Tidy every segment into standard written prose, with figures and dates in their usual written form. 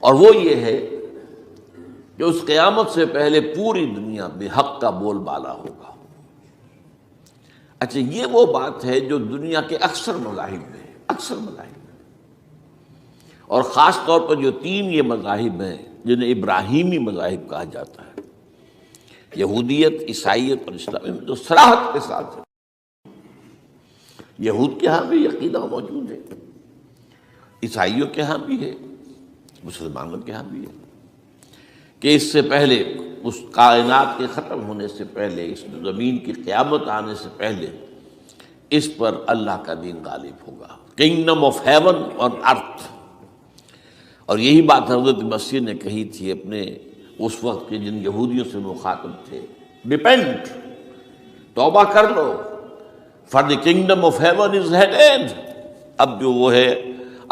اور وہ یہ ہے کہ اس قیامت سے پہلے پوری دنیا میں حق کا بول بالا ہوگا۔ اچھا، یہ وہ بات ہے جو دنیا کے اکثر مذاہب میں ہے، اکثر مذاہب میں، اور خاص طور پر جو تین یہ مذاہب ہیں جنہیں ابراہیمی مذاہب کہا جاتا ہے، یہودیت، عیسائیت اور اسلام، جو صراحت کے ساتھ ہے۔ یہود کے ہاں بھی عقیدہ موجود ہے، عیسائیوں کے ہاں بھی ہے، مسلمانوں کے ہاں بھی ہے، کہ اس سے پہلے، اس کائنات کے ختم ہونے سے پہلے، اس زمین کی قیامت آنے سے پہلے اس پر اللہ کا دین غالب ہوگا، کنگڈم آف ہیون اور ارتھ۔ اور یہی بات حضرت مسیح نے کہی تھی اپنے اس وقت کے جن یہودیوں سے مخاطب تھے، ریپینٹ، توبہ کر لو، for the kingdom of heaven is at hand. اب جو وہ ہے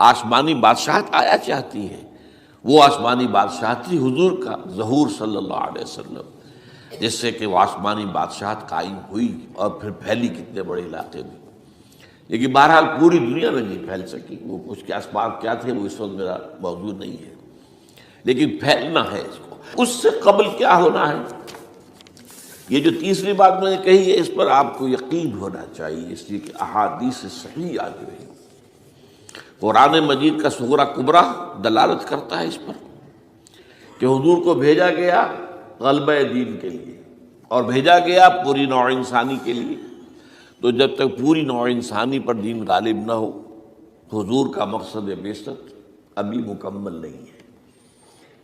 آسمانی بادشاہت آیا چاہتی ہے، وہ آسمانی بادشاہت تھی حضور کا ظہور صلی اللہ علیہ وسلم، جس سے کہ وہ آسمانی بادشاہت قائم ہوئی اور پھر پھیلی کتنے بڑے علاقے میں، لیکن بہرحال پوری دنیا میں نہیں پھیل سکی۔ وہ اس کے اسباب کیا تھے وہ اس وقت میرا موضوع نہیں ہے، لیکن پھیلنا ہے اس کو۔ اس سے قبل کیا ہونا ہے، یہ جو تیسری بات میں نے کہی ہے، اس پر آپ کو یقین ہونا چاہیے، اس لیے کہ احادیث صحیح آ گئی۔ قرآن مجید کا صغرا کبرا دلالت کرتا ہے اس پر کہ حضور کو بھیجا گیا غلبہ دین کے لیے، اور بھیجا گیا پوری نوع انسانی کے لیے۔ تو جب تک پوری نوع انسانی پر دین غالب نہ ہو، حضور کا مقصد بعثت ابھی مکمل نہیں ہے۔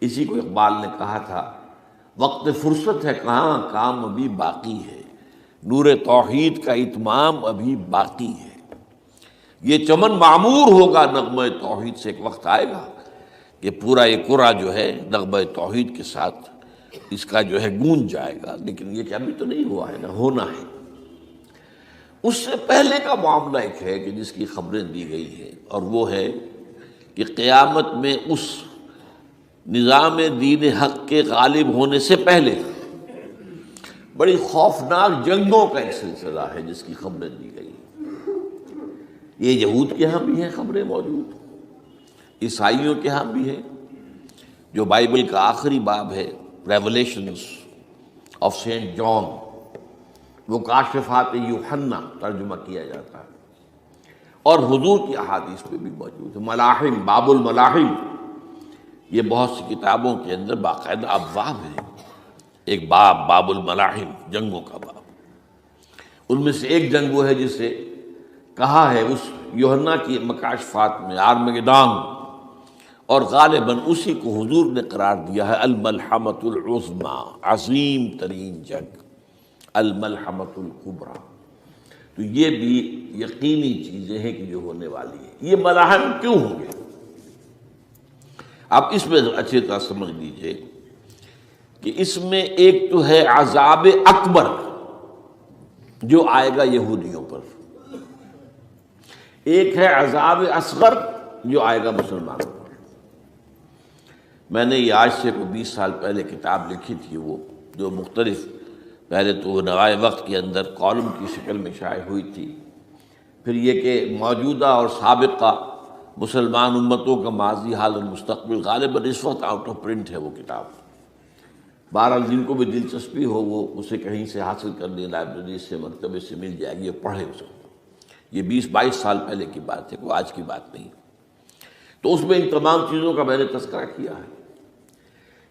اسی کو اقبال نے کہا تھا، وقت فرصت ہے کہاں، کام ابھی باقی ہے، نور توحید کا اتمام ابھی باقی ہے۔ یہ چمن معمور ہوگا نغمہ توحید سے، ایک وقت آئے گا کہ پورا یہ قرہ جو ہے نغمہ توحید کے ساتھ اس کا جو ہے گونج جائے گا، لیکن یہ کہ ابھی تو نہیں ہوا ہے، نہ ہونا ہے۔ اس سے پہلے کا معاملہ ایک ہے کہ جس کی خبریں دی گئی ہیں، اور وہ ہے کہ قیامت میں اس نظام دین حق کے غالب ہونے سے پہلے بڑی خوفناک جنگوں کا ایک سلسلہ ہے جس کی خبریں دی گئی ہیں۔ یہ یہود کے ہاں بھی ہیں خبریں موجود، عیسائیوں کے ہاں بھی ہیں، جو بائبل کا آخری باب ہے ریولیشنز آف سینٹ جان، وہ کاشفات یوحنا ترجمہ کیا جاتا ہے، اور حضور کی احادیث پہ بھی موجود ہے۔ ملاحم، باب الملاحم، یہ بہت سی کتابوں کے اندر باقاعدہ ابواب ہیں، ایک باب، باب الملاحم، جنگوں کا باب۔ ان میں سے ایک جنگ وہ ہے جسے کہا ہے اس یوحنا کی مکاشفات میں آرمگدان، اور غالباً اسی کو حضور نے قرار دیا ہے الملحمۃ العظمیٰ، عظیم ترین جنگ، الملحمۃ الکبریٰ۔ تو یہ بھی یقینی چیزیں ہیں کہ جو ہونے والی ہیں۔ یہ ملاحم کیوں ہوں گے؟ آپ اس میں اچھی طرح سمجھ لیجئے کہ اس میں ایک تو ہے عذاب اکبر جو آئے گا یہودیوں پر، ایک ہے عذاب اصغر جو آئے گا مسلمانوں پر۔ میں نے یہ آج سے 20 سال پہلے کتاب لکھی تھی، وہ جو مختلف، پہلے تو نوائے وقت کے اندر کالم کی شکل میں شائع ہوئی تھی، پھر یہ کہ موجودہ اور سابقہ مسلمان امتوں کا ماضی، حال اور مستقبل، غالباً اس وقت آؤٹ آف پرنٹ ہے وہ کتاب۔ بہرحال جن کو بھی دلچسپی ہو وہ اسے کہیں سے حاصل کر لیں، لائبریری سے، مکتبے سے مل جائے گی، پڑھے اس کو۔ یہ 20-22 سال پہلے کی بات ہے، کوئی آج کی بات نہیں۔ تو اس میں ان تمام چیزوں کا میں نے تذکرہ کیا ہے،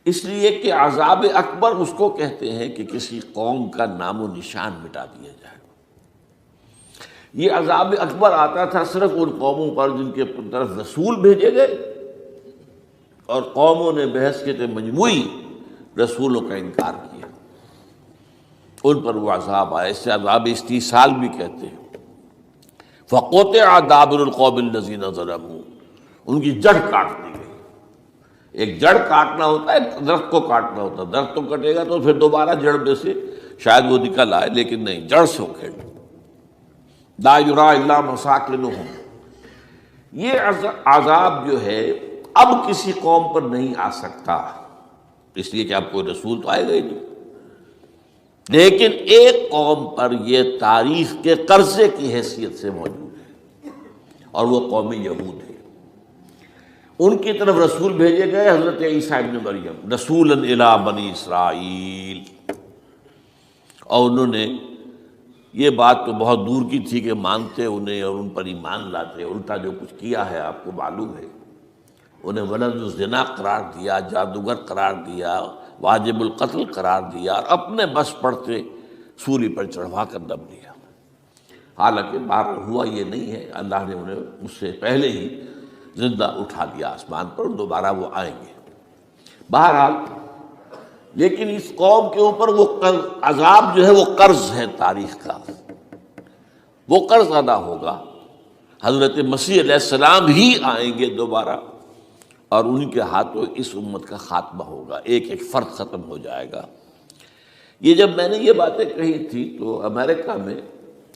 اس لیے کہ عذاب اکبر اس کو کہتے ہیں کہ کسی قوم کا نام و نشان مٹا دیا جائے۔ یہ عذاب اکبر آتا تھا صرف ان قوموں پر جن کے طرف رسول بھیجے گئے اور قوموں نے بحثیت مجموعی رسولوں کا انکار کیا، ان پر وہ عذاب آئے۔ اس سے عذاب استیصال بھی کہتے ہیں۔ فَقُطِعَ دَابِرُ الْقَوْمِ الَّذِينَ ظَلَمُوا، ان کی جڑ کاٹ دی گئی۔ ایک جڑ کاٹنا ہوتا ہے، درخت کو کاٹنا ہوتا ہے، درخت تو کٹے گا تو پھر دوبارہ جڑ میں سے شاید وہ نکل آئے، لیکن نہیں، جڑ سے اکھیڑ۔ لا یرا الا مساکنہم، یہ عذاب جو ہے اب کسی قوم پر نہیں آ سکتا، اس لیے کہ اب کوئی رسول تو آئے گا ہی نہیں، لیکن ایک قوم پر یہ تاریخ کے قرضے کی حیثیت سے موجود ہے، اور وہ قوم یہود ہے۔ ان کی طرف رسول بھیجے گئے حضرت عیسیٰ ابن مریم، رسولا الی بنی اسرائیل، اور انہوں نے یہ بات تو بہت دور کی تھی کہ مانتے انہیں اور ان پر ایمان لاتے، الٹا جو کچھ کیا ہے آپ کو معلوم ہے، انہیں ولد الزنا قرار دیا، جادوگر قرار دیا، واجب القتل قرار دیا، اور اپنے بس پڑتے سولی پر چڑھوا کر دب دیا۔ حالانکہ بار ہوا یہ نہیں ہے، اللہ نے انہیں اس سے پہلے ہی زندہ اٹھا دیا آسمان پر، دوبارہ وہ آئیں گے۔ بہرحال لیکن اس قوم کے اوپر وہ عذاب جو ہے وہ قرض ہے تاریخ کا، وہ قرض ادا ہوگا۔ حضرت مسیح علیہ السلام ہی آئیں گے دوبارہ، اور ان کے ہاتھوں اس امت کا خاتمہ ہوگا، ایک ایک فرد ختم ہو جائے گا۔ یہ جب میں نے یہ باتیں کہی تھی تو امریکہ میں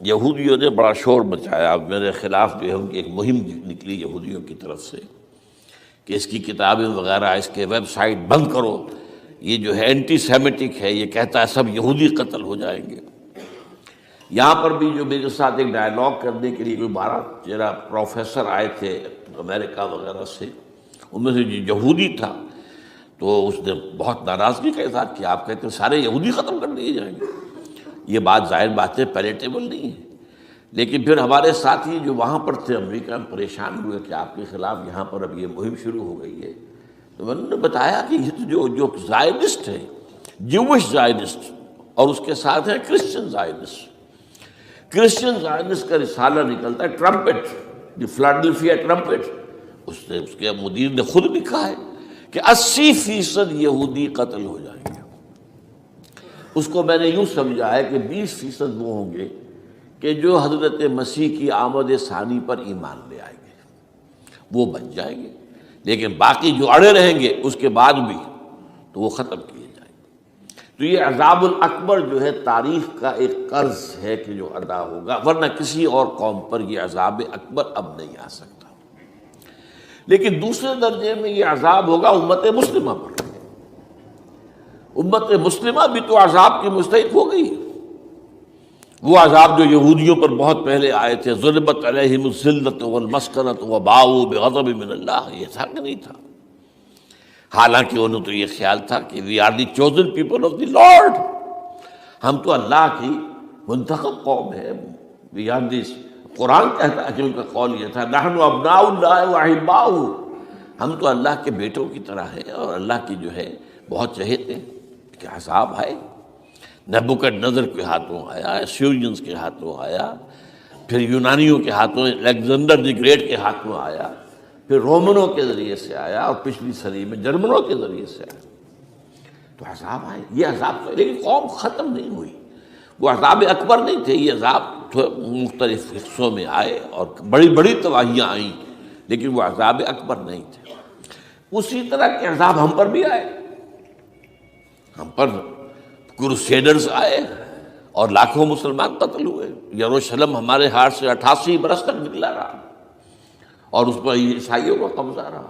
یہودیوں نے بڑا شور مچایا، میرے خلاف جو ہے ان کی ایک مہم نکلی یہودیوں کی طرف سے کہ اس کی کتابیں وغیرہ، اس کے ویب سائٹ بند کرو، یہ جو ہے اینٹی سیمیٹک ہے، یہ کہتا ہے سب یہودی قتل ہو جائیں گے۔ یہاں پر بھی جو میرے ساتھ ایک ڈائلاگ کرنے کے لیے کوئی 12-13 پروفیسر آئے تھے امریکہ وغیرہ سے، ان میں سے جو یہودی تھا تو اس نے بہت ناراضگی کا اظہار کیا، آپ کہتے ہیں سارے یہودی ختم کر دیے جائیں گے۔ یہ بات ظاہر بات ہے پیلیٹیبل نہیں ہے، لیکن پھر ہمارے ساتھی جو وہاں پر تھے امریکہ میں پریشان ہوئے کہ آپ کے خلاف یہاں پر اب یہ مہم شروع ہو گئی ہے، تو میں نے بتایا کہ یہ تو جو زائنسٹ ہے، جوش زائنسٹ، اور اس کے ساتھ ہے کرسچن زائنسٹ۔ کرسچن زائنسٹ کا رسالہ نکلتا ہے ٹرمپٹ، دی فلاڈلفیا ٹرمپٹ، اس کے مدیر نے خود لکھا ہے کہ 80% یہودی قتل ہو جائیں گے۔ اس کو میں نے یوں سمجھا ہے کہ 20% وہ ہوں گے کہ جو حضرت مسیح کی آمد ثانی پر ایمان لے آئیں گے، وہ بچ جائیں گے، لیکن باقی جو اڑے رہیں گے اس کے بعد بھی تو وہ ختم کیے جائیں گے۔ تو یہ عذاب الاکبر جو ہے تاریخ کا ایک قرض ہے کہ جو ادا ہوگا، ورنہ کسی اور قوم پر یہ عذاب اکبر اب نہیں آ سکتا۔ لیکن دوسرے درجے میں یہ عذاب ہوگا امت مسلمہ پر۔ امت مسلمہ بھی تو عذاب کی مستحق ہو گئی۔ وہ عذاب جو یہودیوں پر بہت پہلے آئے تھے، ضربت علیہم الذلۃ والمسکنۃ وباؤوا بغضب من اللہ، یہ تھا کہ نہیں تھا؟ حالانکہ انہوں تو یہ خیال تھا کہ we are the chosen people of the Lord, ہم تو اللہ کی منتخب قوم ہے۔ وی آر دی، قرآن کہتا ہے کہ ان کا قول یہ تھا، نحن ابناء اللہ واحباؤہ، ہم تو اللہ کے بیٹوں کی طرح ہیں اور اللہ کی جو ہے بہت چہیتے ہیں۔ کہ عذاب آئے، نبوکدنضر کے ہاتھوں آیا، اسیرینز کے ہاتھوں آیا، پھر یونانیوں کے ہاتھوں، الیگزینڈر دی گریٹ کے ہاتھوں آیا، پھر رومنوں کے ذریعے سے آیا، اور پچھلی صدی میں جرمنوں کے ذریعے سے آیا۔ تو عذاب آئے، یہ عذاب تو، لیکن قوم ختم نہیں ہوئی۔ وہ عذاب اکبر نہیں تھے، یہ عذاب مختلف حصوں میں آئے اور بڑی بڑی تباہیاں آئیں، لیکن وہ عذاب اکبر نہیں تھے۔ اسی طرح کے عذاب ہم پر بھی آئے، ہم پر کروسیڈرز آئے اور لاکھوں مسلمان قتل ہوئے۔ یروشلم ہمارے ہاتھ سے 88 برس تک نکلا رہا، اور اس پر عیسائیوں کا قبضہ رہا،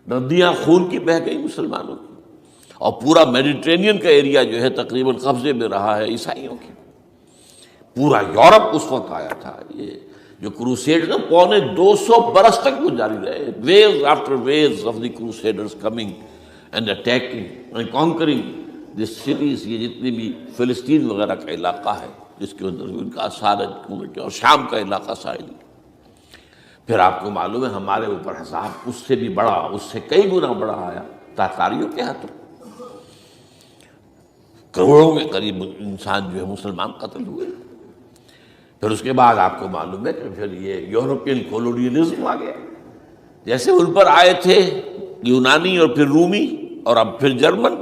ندیاں خون کی بہہ گئی مسلمانوں کی، اور پورا میڈیٹرینین کا ایریا جو ہے تقریباً قبضے میں رہا ہے عیسائیوں کی۔ پورا یورپ اس وقت آیا تھا۔ یہ جو کروسیڈ نا 250 برس تک وہ جاری رہے، waves after waves of the crusaders coming and attacking and conquering the cities. یہ جتنی بھی فلسطین وغیرہ کا علاقہ ہے جس کے اندر ان کا اثار ہے، اور شام کا علاقہ ساحلی۔ پھر آپ کو معلوم ہے ہمارے اوپر عذاب اس سے بھی بڑا، اس سے کئی گنا بڑا آیا تاتاریوں کے ہاتھوں۔ کروڑوں کے قریب انسان جو ہے مسلمان قتل ہوئے۔ پھر اس کے بعد آپ کو معلوم ہے کہ پھر یہ یورپین کولونیلزم آ گیا، جیسے ان پر آئے تھے یونانی اور پھر رومی اور اب پھر جرمن،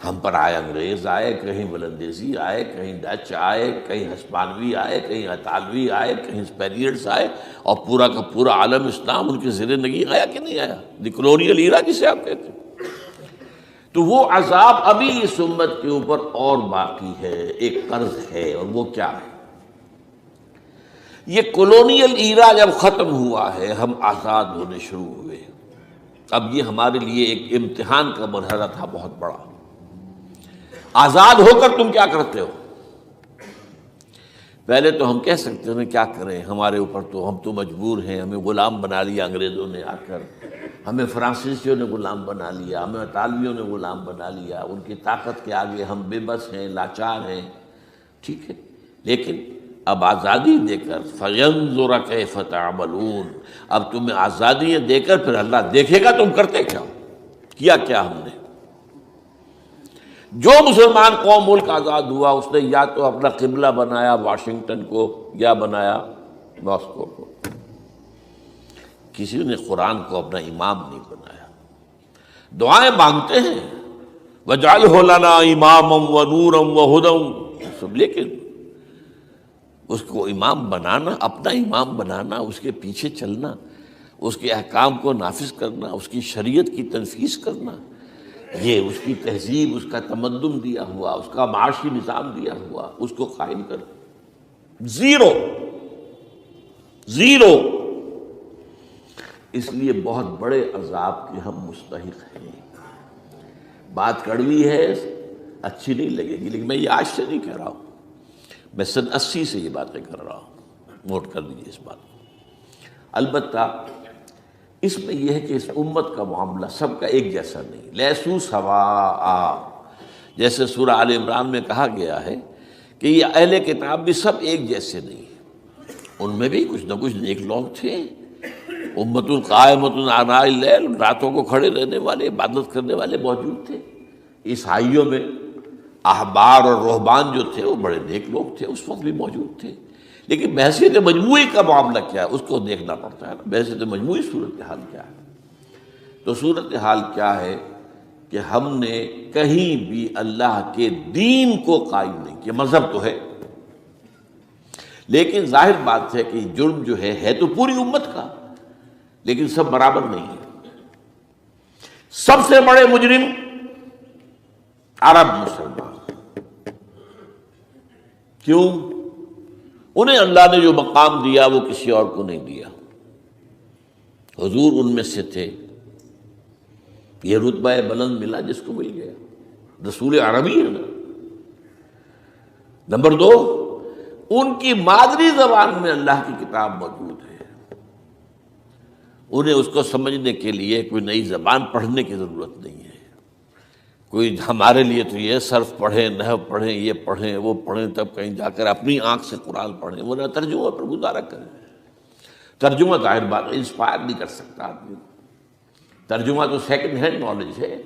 ہم پر آئے انگریز آئے، کہیں ولندیزی آئے، کہیں ڈچ آئے، کہیں ہسپانوی آئے، کہیں اطالوی آئے، کہیں اسپینیئرز آئے، اور پورا کا پورا عالم اسلام ان کے زیر نگی آیا کہ نہیں آیا؟ دی کلونیل ایرا جسے آپ کہتے ہیں۔ تو وہ عذاب ابھی اس امت کے اوپر اور باقی ہے، ایک قرض ہے، اور وہ کیا ہے؟ یہ کلونیل ایرا جب ختم ہوا ہے، ہم آزاد ہونے شروع ہوئے، اب یہ ہمارے لیے ایک امتحان کا مرحلہ تھا بہت بڑا۔ آزاد ہو کر تم کیا کرتے ہو؟ پہلے تو ہم کہہ سکتے ہیں کیا کریں، ہمارے اوپر تو، ہم تو مجبور ہیں، ہمیں غلام بنا لیا انگریزوں نے آ کر، ہمیں فرانسیسیوں نے غلام بنا لیا، ہمیں اطالویوں نے غلام بنا لیا، ان کی طاقت کے آگے ہم بے بس ہیں، لاچار ہیں، ٹھیک ہے، لیکن اب آزادی دے کر فَيَنظُرَ كَيْفَ تَعْمَلُونَ، اب تمہیں آزادیاں دے کر پھر اللہ دیکھے گا تم کرتے کیا ہو، کیا کیا ہم نے۔ جو مسلمان قوم ملک آزاد ہوا اس نے یا تو اپنا قبلہ بنایا واشنگٹن کو یا بنایا ماسکو کو، کسی نے قرآن کو اپنا امام نہیں بنایا۔ دعائیں مانگتے ہیں وَاجْعَلْهُ لَنَا إِمَامًا وَنُورًا وَهُدًى، سب، لیکن اس کو امام بنانا، اپنا امام بنانا، اس کے پیچھے چلنا، اس کے احکام کو نافذ کرنا، اس کی شریعت کی تنفیذ کرنا، یہ اس کی تہذیب، اس کا تمدن دیا ہوا، اس کا معاشی نظام دیا ہوا، اس کو قائم کر، زیرو زیرو۔ اس لیے بہت بڑے عذاب کے ہم مستحق ہیں۔ بات کڑوی ہے، اچھی نہیں لگے گی، لیکن میں یہ آج سے نہیں کہہ رہا ہوں، میں سن 80 سے یہ باتیں کر رہا ہوں، نوٹ کر لیجیے اس بات کو۔ البتہ اس میں یہ ہے کہ اس امت کا معاملہ سب کا ایک جیسا نہیں، لیسو سواء، جیسے سورہ آل عمران میں کہا گیا ہے کہ یہ اہل کتاب بھی سب ایک جیسے نہیں ہیں، ان میں بھی کچھ نہ کچھ نیک لوگ تھے، امت قائمۃ آناء اللیل، راتوں کو کھڑے رہنے والے، عبادت کرنے والے موجود تھے۔ عیسائیوں میں احبار اور رہبان جو تھے وہ بڑے نیک لوگ تھے، اس وقت بھی موجود تھے، لیکن بحیثیت مجموعی کا معاملہ کیا ہے اس کو دیکھنا پڑتا ہے نا، بحیثیت مجموعی صورتحال کیا ہے۔ تو صورتحال کیا ہے کہ ہم نے کہیں بھی اللہ کے دین کو قائم نہیں کیا، مذہب تو ہے لیکن ظاہر بات ہے کہ جرم جو ہے تو پوری امت کا، لیکن سب برابر نہیں ہے۔ سب سے بڑے مجرم عرب مسلمان، کیوں؟ انہیں اللہ نے جو مقام دیا وہ کسی اور کو نہیں دیا، حضور ان میں سے تھے، یہ رتبہ بلند ملا جس کو مل گیا، رسول عربی ہے نا۔ نمبر 2، ان کی مادری زبان میں اللہ کی کتاب موجود ہے، انہیں اس کو سمجھنے کے لیے کوئی نئی زبان پڑھنے کی ضرورت نہیں ہے۔ کوئی ہمارے لیے تو یہ صرف پڑھیں، نحو پڑھیں، یہ پڑھیں، وہ پڑھیں، تب کہیں جا کر اپنی آنکھ سے قرآن پڑھیں، ورنہ ترجمہ پر گزارا کریں۔ ترجمہ ظاہر بات انسپائر نہیں کر سکتا آدمی، ترجمہ تو سیکنڈ ہینڈ نالج ہے۔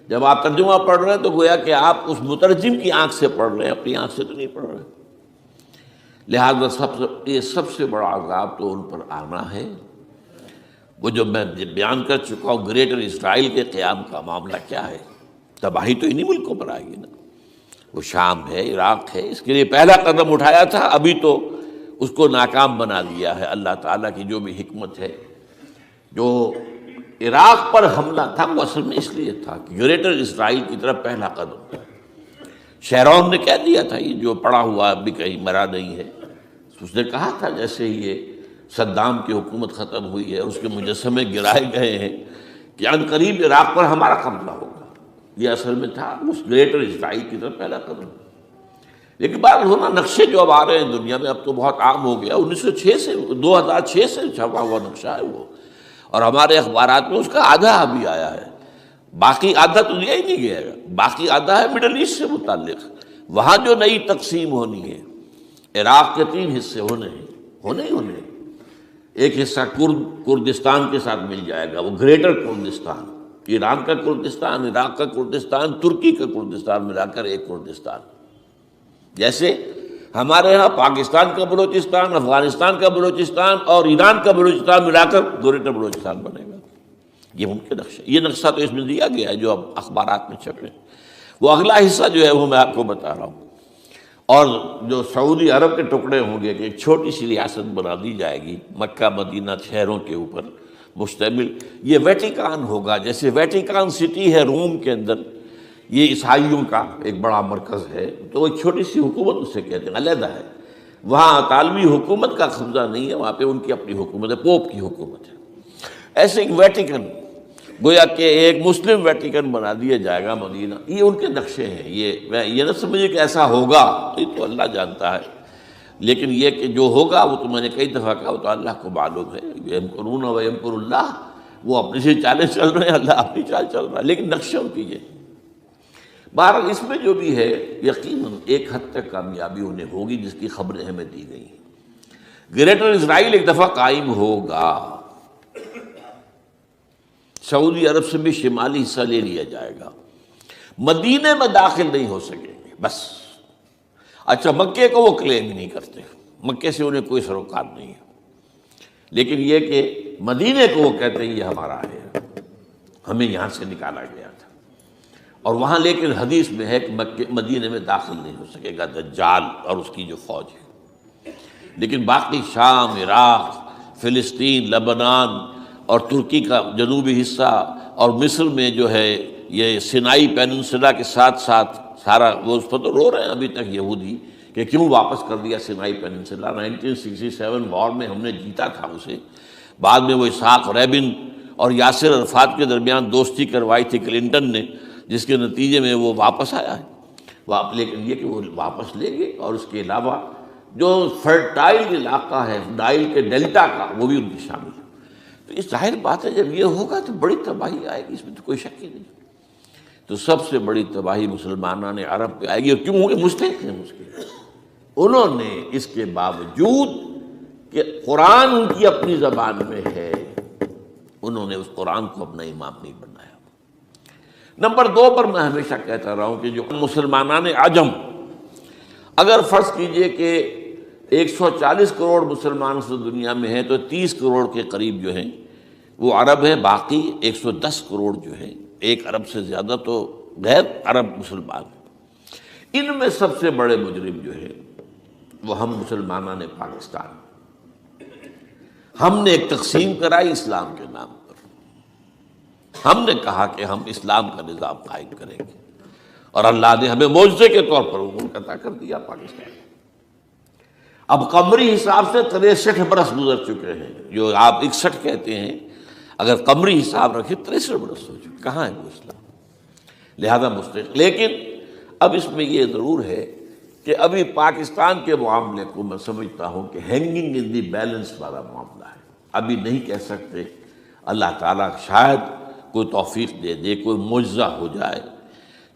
جب آپ ترجمہ پڑھ رہے ہیں تو گویا کہ آپ اس مترجم کی آنکھ سے پڑھ رہے ہیں، اپنی آنکھ سے تو نہیں پڑھ رہے۔ لہٰذا یہ سب سے بڑا عذاب تو ان پر آنا ہے۔ وہ جو میں بیان کر چکا ہوں، گریٹر اسرائیل کے قیام کا معاملہ کیا ہے، تباہی تو انہی ملکوں پر آئے گی نا، وہ شام ہے، عراق ہے، اس کے لیے پہلا قدم اٹھایا تھا، ابھی تو اس کو ناکام بنا دیا ہے۔ اللہ تعالیٰ کی جو بھی حکمت ہے، جو عراق پر حملہ تھا وہ اصل میں اس لیے تھا کہ گریٹر اسرائیل کی طرف پہلا قدم تھا۔ شیرون نے کہہ دیا تھا، یہ جو پڑا ہوا ابھی کہیں مرا نہیں ہے، اس نے کہا تھا جیسے یہ صدام کی حکومت ختم ہوئی ہے، اس کے مجسمے گرائے گئے ہیں کہ ان قریب عراق پر ہمارا قبضہ ہوگا۔ یہ اصل میں تھا اس گریٹر اسرائیل کی طرف پہلا قدم۔ لیکن بات ہونا، نقشے جو اب آ رہے ہیں دنیا میں اب تو بہت عام ہو گیا، 1906 سے 2006 سے چھپا ہوا نقشہ ہے وہ، اور ہمارے اخبارات میں اس کا آدھا ابھی آیا ہے، باقی آدھا تو دیا ہی نہیں گیا ہے، باقی آدھا ہے مڈل ایسٹ سے متعلق۔ وہاں جو نئی تقسیم ہونی ہے، عراق کے 3 حصے ہونے ہیں، ایک حصہ کردستان کے ساتھ مل جائے گا، وہ گریٹر کردستان، ایران کا کردستان، عراق کا کردستان، ترکی کا کردستان ملا کر ایک کردستان۔ جیسے ہمارے ہاں پاکستان کا بلوچستان، افغانستان کا بلوچستان اور ایران کا بلوچستان ملا کر گریٹر بلوچستان بنے گا۔ یہ ممکن نقشہ، یہ نقشہ تو اس میں دیا گیا ہے جو اب اخبارات میں چھپے۔ وہ اگلا حصہ جو ہے وہ میں آپ کو بتا رہا ہوں، اور جو سعودی عرب کے ٹکڑے ہوں گے کہ ایک چھوٹی سی ریاست بنا دی جائے گی مکہ مدینہ شہروں کے اوپر مشتمل، یہ ویٹیکان ہوگا۔ جیسے ویٹیکان سٹی ہے روم کے اندر، یہ عیسائیوں کا ایک بڑا مرکز ہے، تو وہ ایک چھوٹی سی حکومت اسے کہتے ہیں، علیحدہ ہے، وہاں عالمی حکومت کا قبضہ نہیں ہے، وہاں پہ ان کی اپنی حکومت ہے، پوپ کی حکومت ہے۔ ایسے ایک ویٹیکن، گویا کہ ایک مسلم ویٹیکن بنا دیا جائے گا مدینہ۔ یہ ان کے نقشے ہیں، یہ نہ سمجھے کہ ایسا ہوگا، یہ تو اللہ جانتا ہے، لیکن یہ کہ جو ہوگا وہ تو میں نے کئی دفعہ کہا، وہ تو اللہ کو معلوم ہے۔ یمکرون ویمکر اللہ وہ اپنی سے چالیں چل رہے ہیں، اللہ اپنی چال چل رہا ہے، لیکن نقشہ ان کی ہے۔ بہرحال اس میں جو بھی ہے یقیناً ایک حد تک کامیابی انہیں ہوگی جس کی خبریں ہمیں دی گئی ہیں۔ گریٹر اسرائیل ایک دفعہ قائم ہوگا، سعودی عرب سے بھی شمالی حصہ لے لیا جائے گا، مدینے میں داخل نہیں ہو سکیں گے بس۔ اچھا، مکے کو وہ کلیم نہیں کرتے، مکے سے انہیں کوئی سروکار نہیں ہے، لیکن یہ کہ مدینے کو وہ کہتے ہیں یہ ہمارا ہے، ہمیں یہاں سے نکالا گیا تھا، اور وہاں لیکن حدیث میں ہے کہ مدینے میں داخل نہیں ہو سکے گا دجال اور اس کی جو فوج ہے، لیکن باقی شام، عراق، فلسطین، لبنان اور ترکی کا جنوبی حصہ اور مصر میں جو ہے یہ سینائی پیننسلا کے ساتھ ساتھ سارا، وہ اس پر تو رو رہے ہیں ابھی تک یہودی کہ کیوں واپس کر دیا سینائی پیننسلا، 1967 وار میں ہم نے جیتا تھا اسے، بعد میں وہ اسحاق ریبن اور یاسر عرفات کے درمیان دوستی کروائی تھی کلنٹن نے، جس کے نتیجے میں وہ واپس آیا ہے، لیکن یہ کہ وہ واپس لے گئے، اور اس کے علاوہ جو فرٹائل علاقہ ہے نائل کے ڈیلٹا کا وہ بھی ان کی شامل ہے۔ تو اس ظاہر بات ہے جب یہ ہوگا تو بڑی تباہی آئے گی، اس میں تو کوئی شک ہی نہیں۔ تو سب سے بڑی تباہی مسلمانان عرب پہ آئے گی، اور کیوں ہوگی؟ مستحق ہیں اس کے، انہوں نے اس کے باوجود کہ قرآن ان کی اپنی زبان میں ہے، انہوں نے اس قرآن کو اپنا امام نہیں بنایا۔ نمبر 2 پر میں ہمیشہ کہتا رہا ہوں کہ جو مسلمانان عجم، اگر فرض کیجئے کہ 140 کروڑ مسلمان اس دنیا میں ہیں تو 30 کروڑ کے قریب جو ہیں وہ عرب ہیں، باقی 110 کروڑ جو ہیں، 1 ارب سے زیادہ تو غیر عرب مسلمان ہیں۔ ان میں سب سے بڑے مجرم جو ہیں وہ ہم مسلمانان پاکستان، ہم نے ایک تقسیم کرائی اسلام کے نام پر، ہم نے کہا کہ ہم اسلام کا نظام قائم کریں گے، اور اللہ نے ہمیں معجزے کے طور پر ملک عطا کر دیا پاکستان۔ اب قمری حساب سے 63 برس گزر چکے ہیں، جو آپ 61 کہتے ہیں، اگر قمری حساب رکھیں 63 برس ہو چکے، کہاں ہے وہ اسلام؟ لہذا مستحق۔ لیکن اب اس میں یہ ضرور ہے کہ ابھی پاکستان کے معاملے کو میں سمجھتا ہوں کہ ہینگنگ ان دی بیلنس والا معاملہ ہے، ابھی نہیں کہہ سکتے، اللہ تعالیٰ شاید کوئی توفیق دے دے، کوئی معجزہ ہو جائے،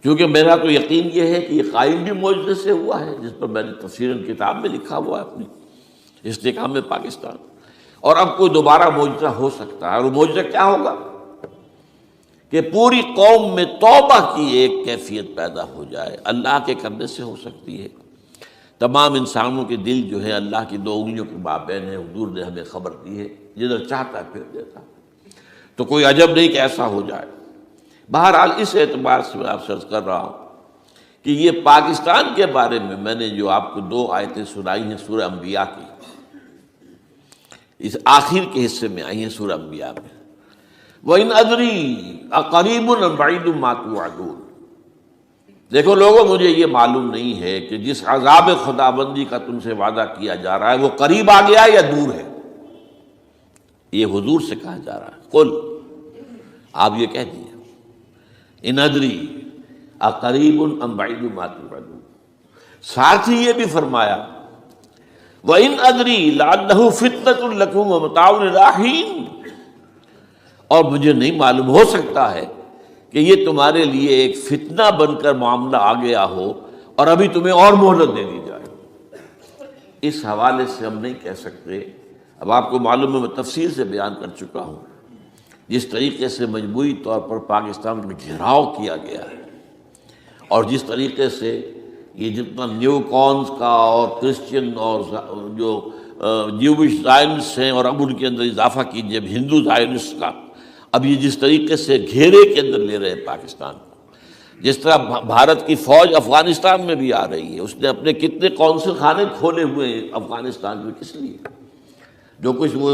کیونکہ میرا تو یقین یہ ہے کہ یہ قائم بھی معجزے سے ہوا ہے، جس پر میں نے تفسیراً کتاب میں لکھا ہوا ہے اپنی استحکام میں پاکستان، اور اب کوئی دوبارہ معجزہ ہو سکتا ہے، اور وہ معجزہ کیا ہوگا کہ پوری قوم میں توبہ کی ایک کیفیت پیدا ہو جائے، اللہ کے کرنے سے ہو سکتی ہے۔ تمام انسانوں کے دل جو ہے اللہ کی 2 انگلیوں کے مابین ہے، حضور نے ہمیں خبر دی ہے، جدھر چاہتا ہے پھر دیتا، تو کوئی عجب نہیں کہ ایسا ہو جائے۔ بہرحال اس اعتبار سے میں آپ سے عرض کر رہا ہوں کہ یہ پاکستان کے بارے میں نے جو آپ کو 2 آیتیں سنائی ہیں سورہ انبیاء کی، اس آخر کے حصے میں آئی ہیں سورہ انبیاء میں، وَإِنْ أَدْرِي أَقَرِيبٌ أَمْ بَعِيدٌ مَا تُوعَدُونَ۔ دیکھو لوگوں، مجھے یہ معلوم نہیں ہے کہ جس عذاب خدابندی کا تم سے وعدہ کیا جا رہا ہے وہ قریب آ گیا یا دور ہے۔ یہ حضور سے کہا جا رہا ہے، قل، آپ یہ کہہ دیجیے، ان ادری اقریب ام بعید ما توعدون۔ ساتھ ہی یہ بھی فرمایا وَإِنْ أَدْرِي لَعَلَّهُ فِتْنَةٌ لَكُمْ وَمَتَاعٌ إِلَىٰ حِينٍ، اور مجھے نہیں معلوم، ہو سکتا ہے کہ یہ تمہارے لیے ایک فتنہ بن کر معاملہ آ گیا ہو اور ابھی تمہیں اور مہلت دے دی جائے۔ اس حوالے سے ہم نہیں کہہ سکتے، اب آپ کو معلوم ہے میں تفصیل سے بیان کر چکا ہوں جس طریقے سے مجموعی طور پر پاکستان میں گھیراؤ کیا گیا ہے، اور جس طریقے سے یہ جتنا نیو کونز کا اور کرسچن اور جو جیوش زائنسٹ ہیں، اور اب ان کے اندر اضافہ کیجیے اب ہندو زائنسٹ کا، اب یہ جس طریقے سے گھیرے کے اندر لے رہے ہیں پاکستان کو، جس طرح بھارت کی فوج افغانستان میں بھی آ رہی ہے، اس نے اپنے کتنے قونصل خانے کھولے ہوئے ہیں افغانستان میں، کس لیے؟ جو کچھ وہ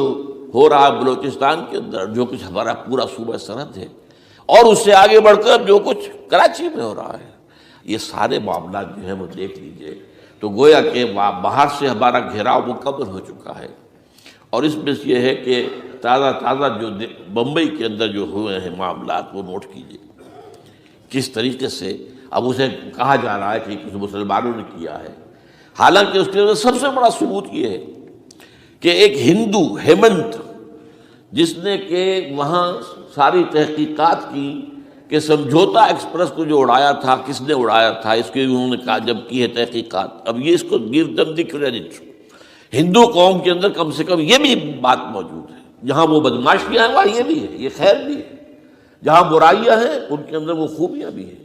ہو رہا ہے بلوچستان کے اندر، جو کچھ ہمارا پورا صوبہ سرحد ہے، اور اس سے آگے بڑھ کر جو کچھ کراچی میں ہو رہا ہے، یہ سارے معاملات جو ہیں وہ دیکھ لیجئے تو گویا کہ باہر سے ہمارا گھیراؤ مکمل ہو چکا ہے، اور اس میں یہ ہے کہ تازہ جو بمبئی کے اندر جو ہوئے ہیں معاملات وہ نوٹ کیجئے، کس طریقے سے اب اسے کہا جا رہا ہے کہ کچھ مسلمانوں نے کیا ہے، حالانکہ اس کے اندر سب سے بڑا ثبوت یہ ہے کہ ایک ہندو ہیمنت جس نے کہ وہاں ساری تحقیقات کی کہ سمجھوتا ایکسپریس کو جو اڑایا تھا کس نے اڑایا تھا، اس کی انہوں نے کہا جب کی ہے تحقیقات، اب یہ اس کو گیو دم دی کریڈٹ۔ ہندو قوم کے اندر کم سے کم یہ بھی بات موجود ہے، جہاں وہ بدماشیاں ہیں وہاں یہ بھی ہے، یہ خیر بھی ہے، جہاں برائیاں ہیں ان کے اندر وہ خوبیاں بھی ہیں۔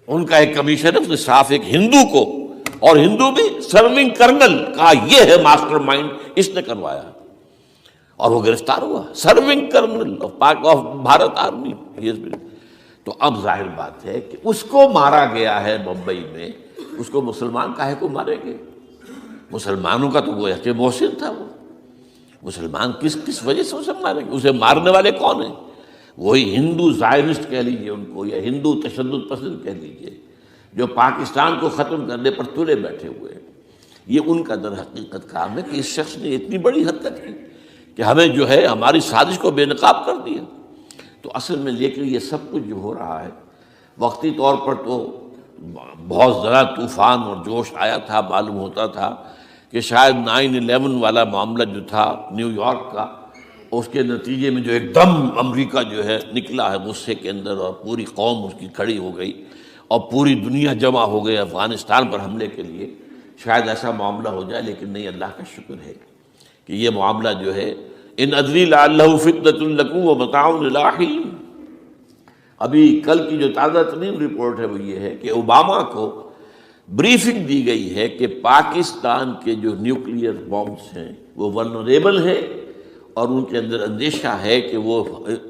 ان کا ایک کمیشن ہے، اس نے صاف ایک ہندو کو، اور ہندو بھی سرونگ کرنل کہا یہ ہے ماسٹر مائنڈ، اس نے کروایا، اور وہ گرفتار ہوا، serving kernel of Bharat army. تو اب ظاہر بات ہے کہ اس کو مارا گیا ہے بمبئی میں، اس کو مسلمان کاہے کو مارے گے؟ مسلمانوں کا تو وہ کہ محسن تھا، وہ مسلمان کس وجہ سے اسے مارے گے؟ اسے مارنے والے کون ہیں؟ وہی ہندو زائرسٹ کہہ لیجیے ان کو، یا ہندو تشدد پسند کہہ لیجیے، جو پاکستان کو ختم کرنے پر تلے بیٹھے ہوئے ہیں۔ یہ ان کا در حقیقت کام ہے کہ اس شخص نے اتنی بڑی حرکت کی کہ ہمیں جو ہے ہماری سازش کو بے نقاب کر دیا۔ تو اصل میں لیکن یہ سب کچھ جو ہو رہا ہے وقتی طور پر تو بہت زیادہ طوفان اور جوش آیا تھا، معلوم ہوتا تھا کہ شاید 9/11 والا معاملہ جو تھا نیو یارک کا، اس کے نتیجے میں جو ایک دم امریکہ جو ہے نکلا ہے غصے کے اندر، اور پوری قوم اس کی کھڑی ہو گئی اور پوری دنیا جمع ہو گئی افغانستان پر حملے کے لیے، شاید ایسا معاملہ ہو جائے۔ لیکن نہیں، اللہ کا شکر ہے کہ یہ معاملہ جو ہے ان ادری لعلہ فتنۃ لکم ومتاع الی حین۔ ابھی کل کی جو تازہ ترین رپورٹ ہے وہ یہ ہے کہ اوباما کو بریفنگ دی گئی ہے کہ پاکستان کے جو نیوکلیئر بامز ہیں وہ ولنریبل ہیں، اور ان کے اندر اندیشہ ہے کہ وہ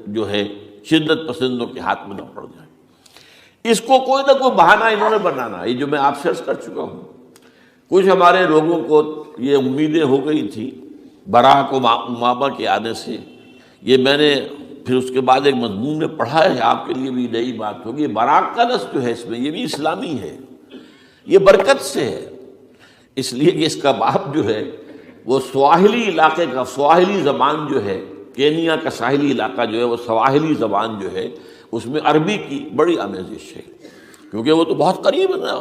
جو ہے شدت پسندوں کے ہاتھ میں نہ پڑ جائیں۔ اس کو کوئی نہ کوئی بہانہ انہوں نے بنانا ہے، یہ جو میں آپ سے عرض کر چکا ہوں۔ کچھ ہمارے لوگوں کو یہ امیدیں ہو گئی تھی براک اوباما کے آنے سے، یہ میں نے پھر اس کے بعد ایک مضمون میں پڑھا ہے، آپ کے لیے بھی نئی بات ہوگی۔ براک کا لفظ جو ہے اس میں یہ بھی اسلامی ہے، یہ برکت سے ہے، اس لیے کہ اس کا باپ جو ہے وہ سواحلی علاقے کا، سواحلی زبان جو ہے، کینیا کا ساحلی علاقہ جو ہے وہ سواحلی زبان جو ہے اس میں عربی کی بڑی آمیزش ہے، کیونکہ وہ تو بہت قریب ہے نا،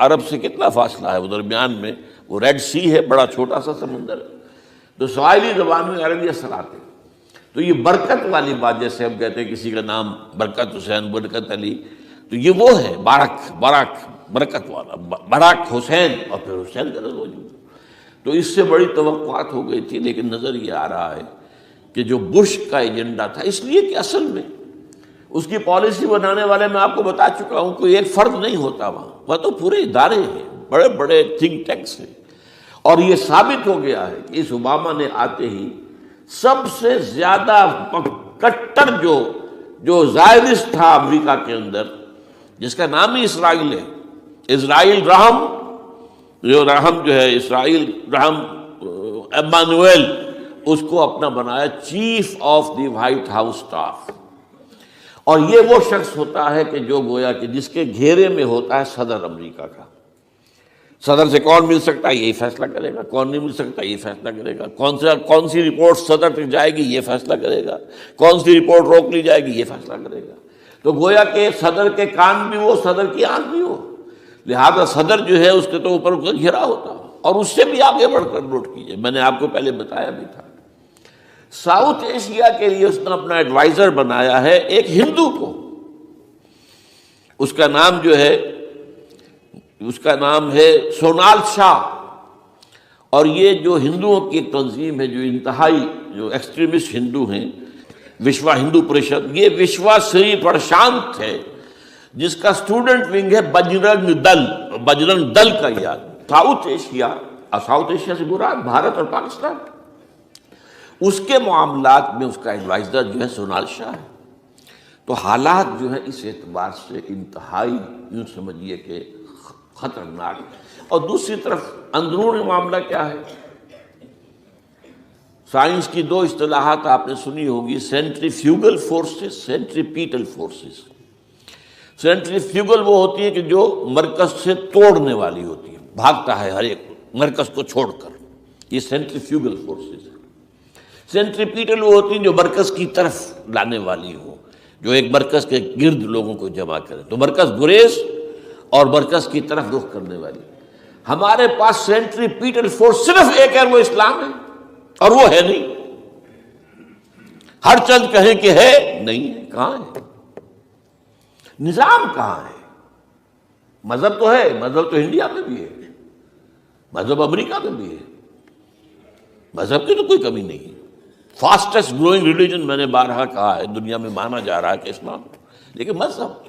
عرب سے کتنا فاصلہ ہے، وہ درمیان میں وہ ریڈ سی ہے، بڑا چھوٹا سا سمندر ہے، تو سواحلی زبان میں عربی اثرات ہیں۔ تو یہ برکت والی بات، جیسے ہم کہتے ہیں کسی کا نام برکت حسین، برکت علی، تو یہ وہ ہے باراک برکت والا، براک حسین، اور پھر حسین کا لفظ موجود۔ تو اس سے بڑی توقعات ہو گئی تھی، لیکن نظر یہ آ رہا ہے کہ جو بش کا ایجنڈا تھا، اس لیے کہ اصل میں اس کی پالیسی بنانے والے میں آپ کو بتا چکا ہوں کوئی ایک فرد نہیں ہوتا وہاں تو پورے ادارے ہیں، بڑے بڑے تھنک ٹینکس ہیں، اور یہ ثابت ہو گیا ہے کہ اس اوباما نے آتے ہی سب سے زیادہ کٹر جو زائرسٹ تھا امریکہ کے اندر، جس کا نام ہی اسرائیل ہے، اسرائیل رحم، جو رحم جو ہے اسرائیل رحم ایمانویل، اس کو اپنا بنایا chief of the white house staff. اور یہ وہ شخص ہوتا ہے کہ جو گویا کہ جس کے گھیرے میں ہوتا ہے صدر امریکہ کا۔ صدر سے کون مل سکتا ہے یہی فیصلہ کرے گا، کون نہیں مل سکتا یہ فیصلہ کرے گا، کون سی رپورٹ صدر تک جائے گی یہ فیصلہ کرے گا، کون سی رپورٹ روک لی جائے گی یہ فیصلہ کرے گا۔ تو گویا کہ صدر کے کان بھی وہ، صدر کی آنکھ بھی وہ، لہذا صدر جو ہے اس کے تو اوپر اس کا گھیرا ہوتا ہے۔ اور اس سے بھی آگے بڑھ کر نوٹ کیجیے، میں نے آپ کو پہلے بتایا بھی تھا، ساؤتھ ایشیا کے لیے اس نے اپنا ایڈوائزر بنایا ہے ایک ہندو کو، اس کا نام جو ہے سونال شاہ، اور یہ جو ہندوؤں کی ایک تنظیم ہے جو انتہائی جو ایکسٹریمسٹ ہندو ہیں، وشوا ہندو پریشد، یہ وشوا سری پرشانت ہے جس کا اسٹوڈنٹ ونگ ہے بجرنگ دل کا یاد۔ ساؤتھ ایشیا سے مراد بھارت اور پاکستان، اس کے معاملات میں اس کا ایڈوائزر جو ہے سونال شاہ ہے۔ تو حالات جو ہیں اس اعتبار سے انتہائی یوں سمجھیے کہ خطرناک۔ اور دوسری طرف اندرون معاملہ کیا ہے؟ سائنس کی دو اصطلاحات آپ نے سنی ہوگی، centrifugal forces, centripetal forces. Centrifugal وہ ہوتی ہے کہ جو مرکز سے توڑنے والی ہوتی ہے، بھاگتا ہے ہر ایک مرکز کو چھوڑ کر، یہ سینٹریفیوگل فورسز ہے۔ سینٹریپیٹل وہ ہوتی ہیں جو مرکز کی طرف لانے والی ہو، جو ایک مرکز کے گرد لوگوں کو جمع کرے، تو مرکز گریز اور مرکز کی طرف رخ کرنے والی۔ ہمارے پاس سینٹریپیٹل فورس صرف ایک ہے، وہ اسلام ہے، اور وہ ہے نہیں۔ ہر چند کہیں کہ ہے نہیں ہے، کہاں ہے؟ نظام کہاں ہے؟ مذہب تو ہے، مذہب تو انڈیا میں بھی ہے، مذہب امریکہ میں بھی ہے، مذہب کی تو کوئی کمی نہیں ہے۔ فاسٹسٹ گروئنگ ریلیجن میں نے بارہا کہا ہے دنیا میں مانا جا رہا ہے کہ اسلام، لیکن مذہب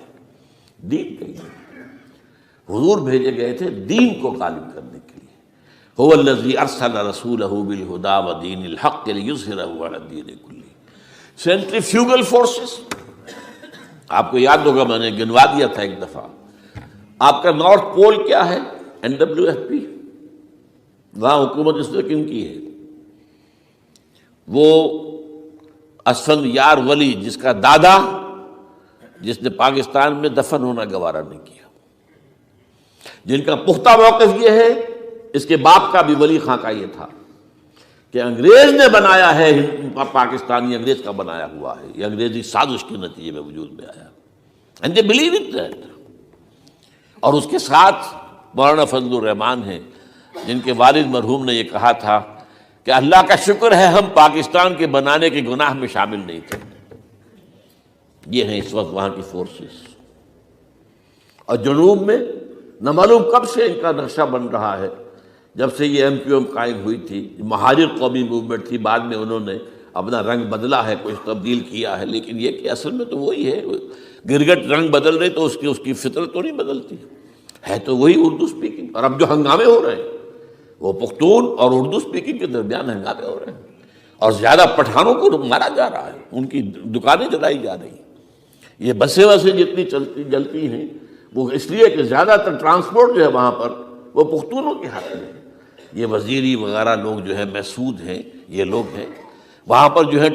دین کہیں نہیں۔ حضور بھیجے گئے تھے دین کو غالب کرنے کے لیے۔ هو الذی ارسل رسولہ بالہدی ودین الحق لیظہرہ علی الدین کلہ۔ سینٹریفیوگل فورسز، آپ کو یاد ہوگا میں نے گنوا دیا تھا ایک دفعہ۔ آپ کا نارتھ پول کیا ہے؟ NWFP، وہاں حکومت اس نے کیوں کی ہے؟ وہ اسفند یار ولی جس کا دادا، جس نے پاکستان میں دفن ہونا گوارا نہیں کیا، جن کا پختہ موقف یہ ہے، اس کے باپ کا بھی ولی خاں کا یہ تھا کہ انگریز نے بنایا ہے، پاکستانی انگریز کا بنایا ہوا ہے، یہ انگریزی سازش کے نتیجے میں وجود میں آیا، and they believe in that۔ اور اس کے ساتھ مولانا فضل الرحمان ہیں جن کے والد مرحوم نے یہ کہا تھا کہ اللہ کا شکر ہے ہم پاکستان کے بنانے کے گناہ میں شامل نہیں تھے۔ یہ ہیں اس وقت وہاں کی فورسز۔ اور جنوب میں نہ معلوم کب سے ان کا نقشہ بن رہا ہے، جب سے یہ MQM قائم ہوئی تھی، مہاجر قومی موومنٹ تھی، بعد میں انہوں نے اپنا رنگ بدلا ہے، کچھ تبدیل کیا ہے، لیکن یہ کہ اصل میں تو وہی ہے۔ گرگٹ رنگ بدل رہے تو اس کی فطرت تو نہیں بدلتی، ہے تو وہی اردو سپیکنگ۔ اور اب جو ہنگامے ہو رہے ہیں وہ پختون اور اردو سپیکنگ کے درمیان ہنگامے ہو رہے ہیں، اور زیادہ پٹھانوں کو مارا جا رہا ہے، ان کی دکانیں جلائی جا رہی ہیں۔ یہ بسیں وسیں جتنی جلتی ہیں وہ اس لیے کہ زیادہ تر ٹرانسپورٹ جو ہے وہاں پر وہ پختونوں کے ہاتھ میں ہے۔ یہ وزیری وغیرہ لوگ جو ہے محسود ہیں، یہ لوگ ہیں وہاں پر جو ہے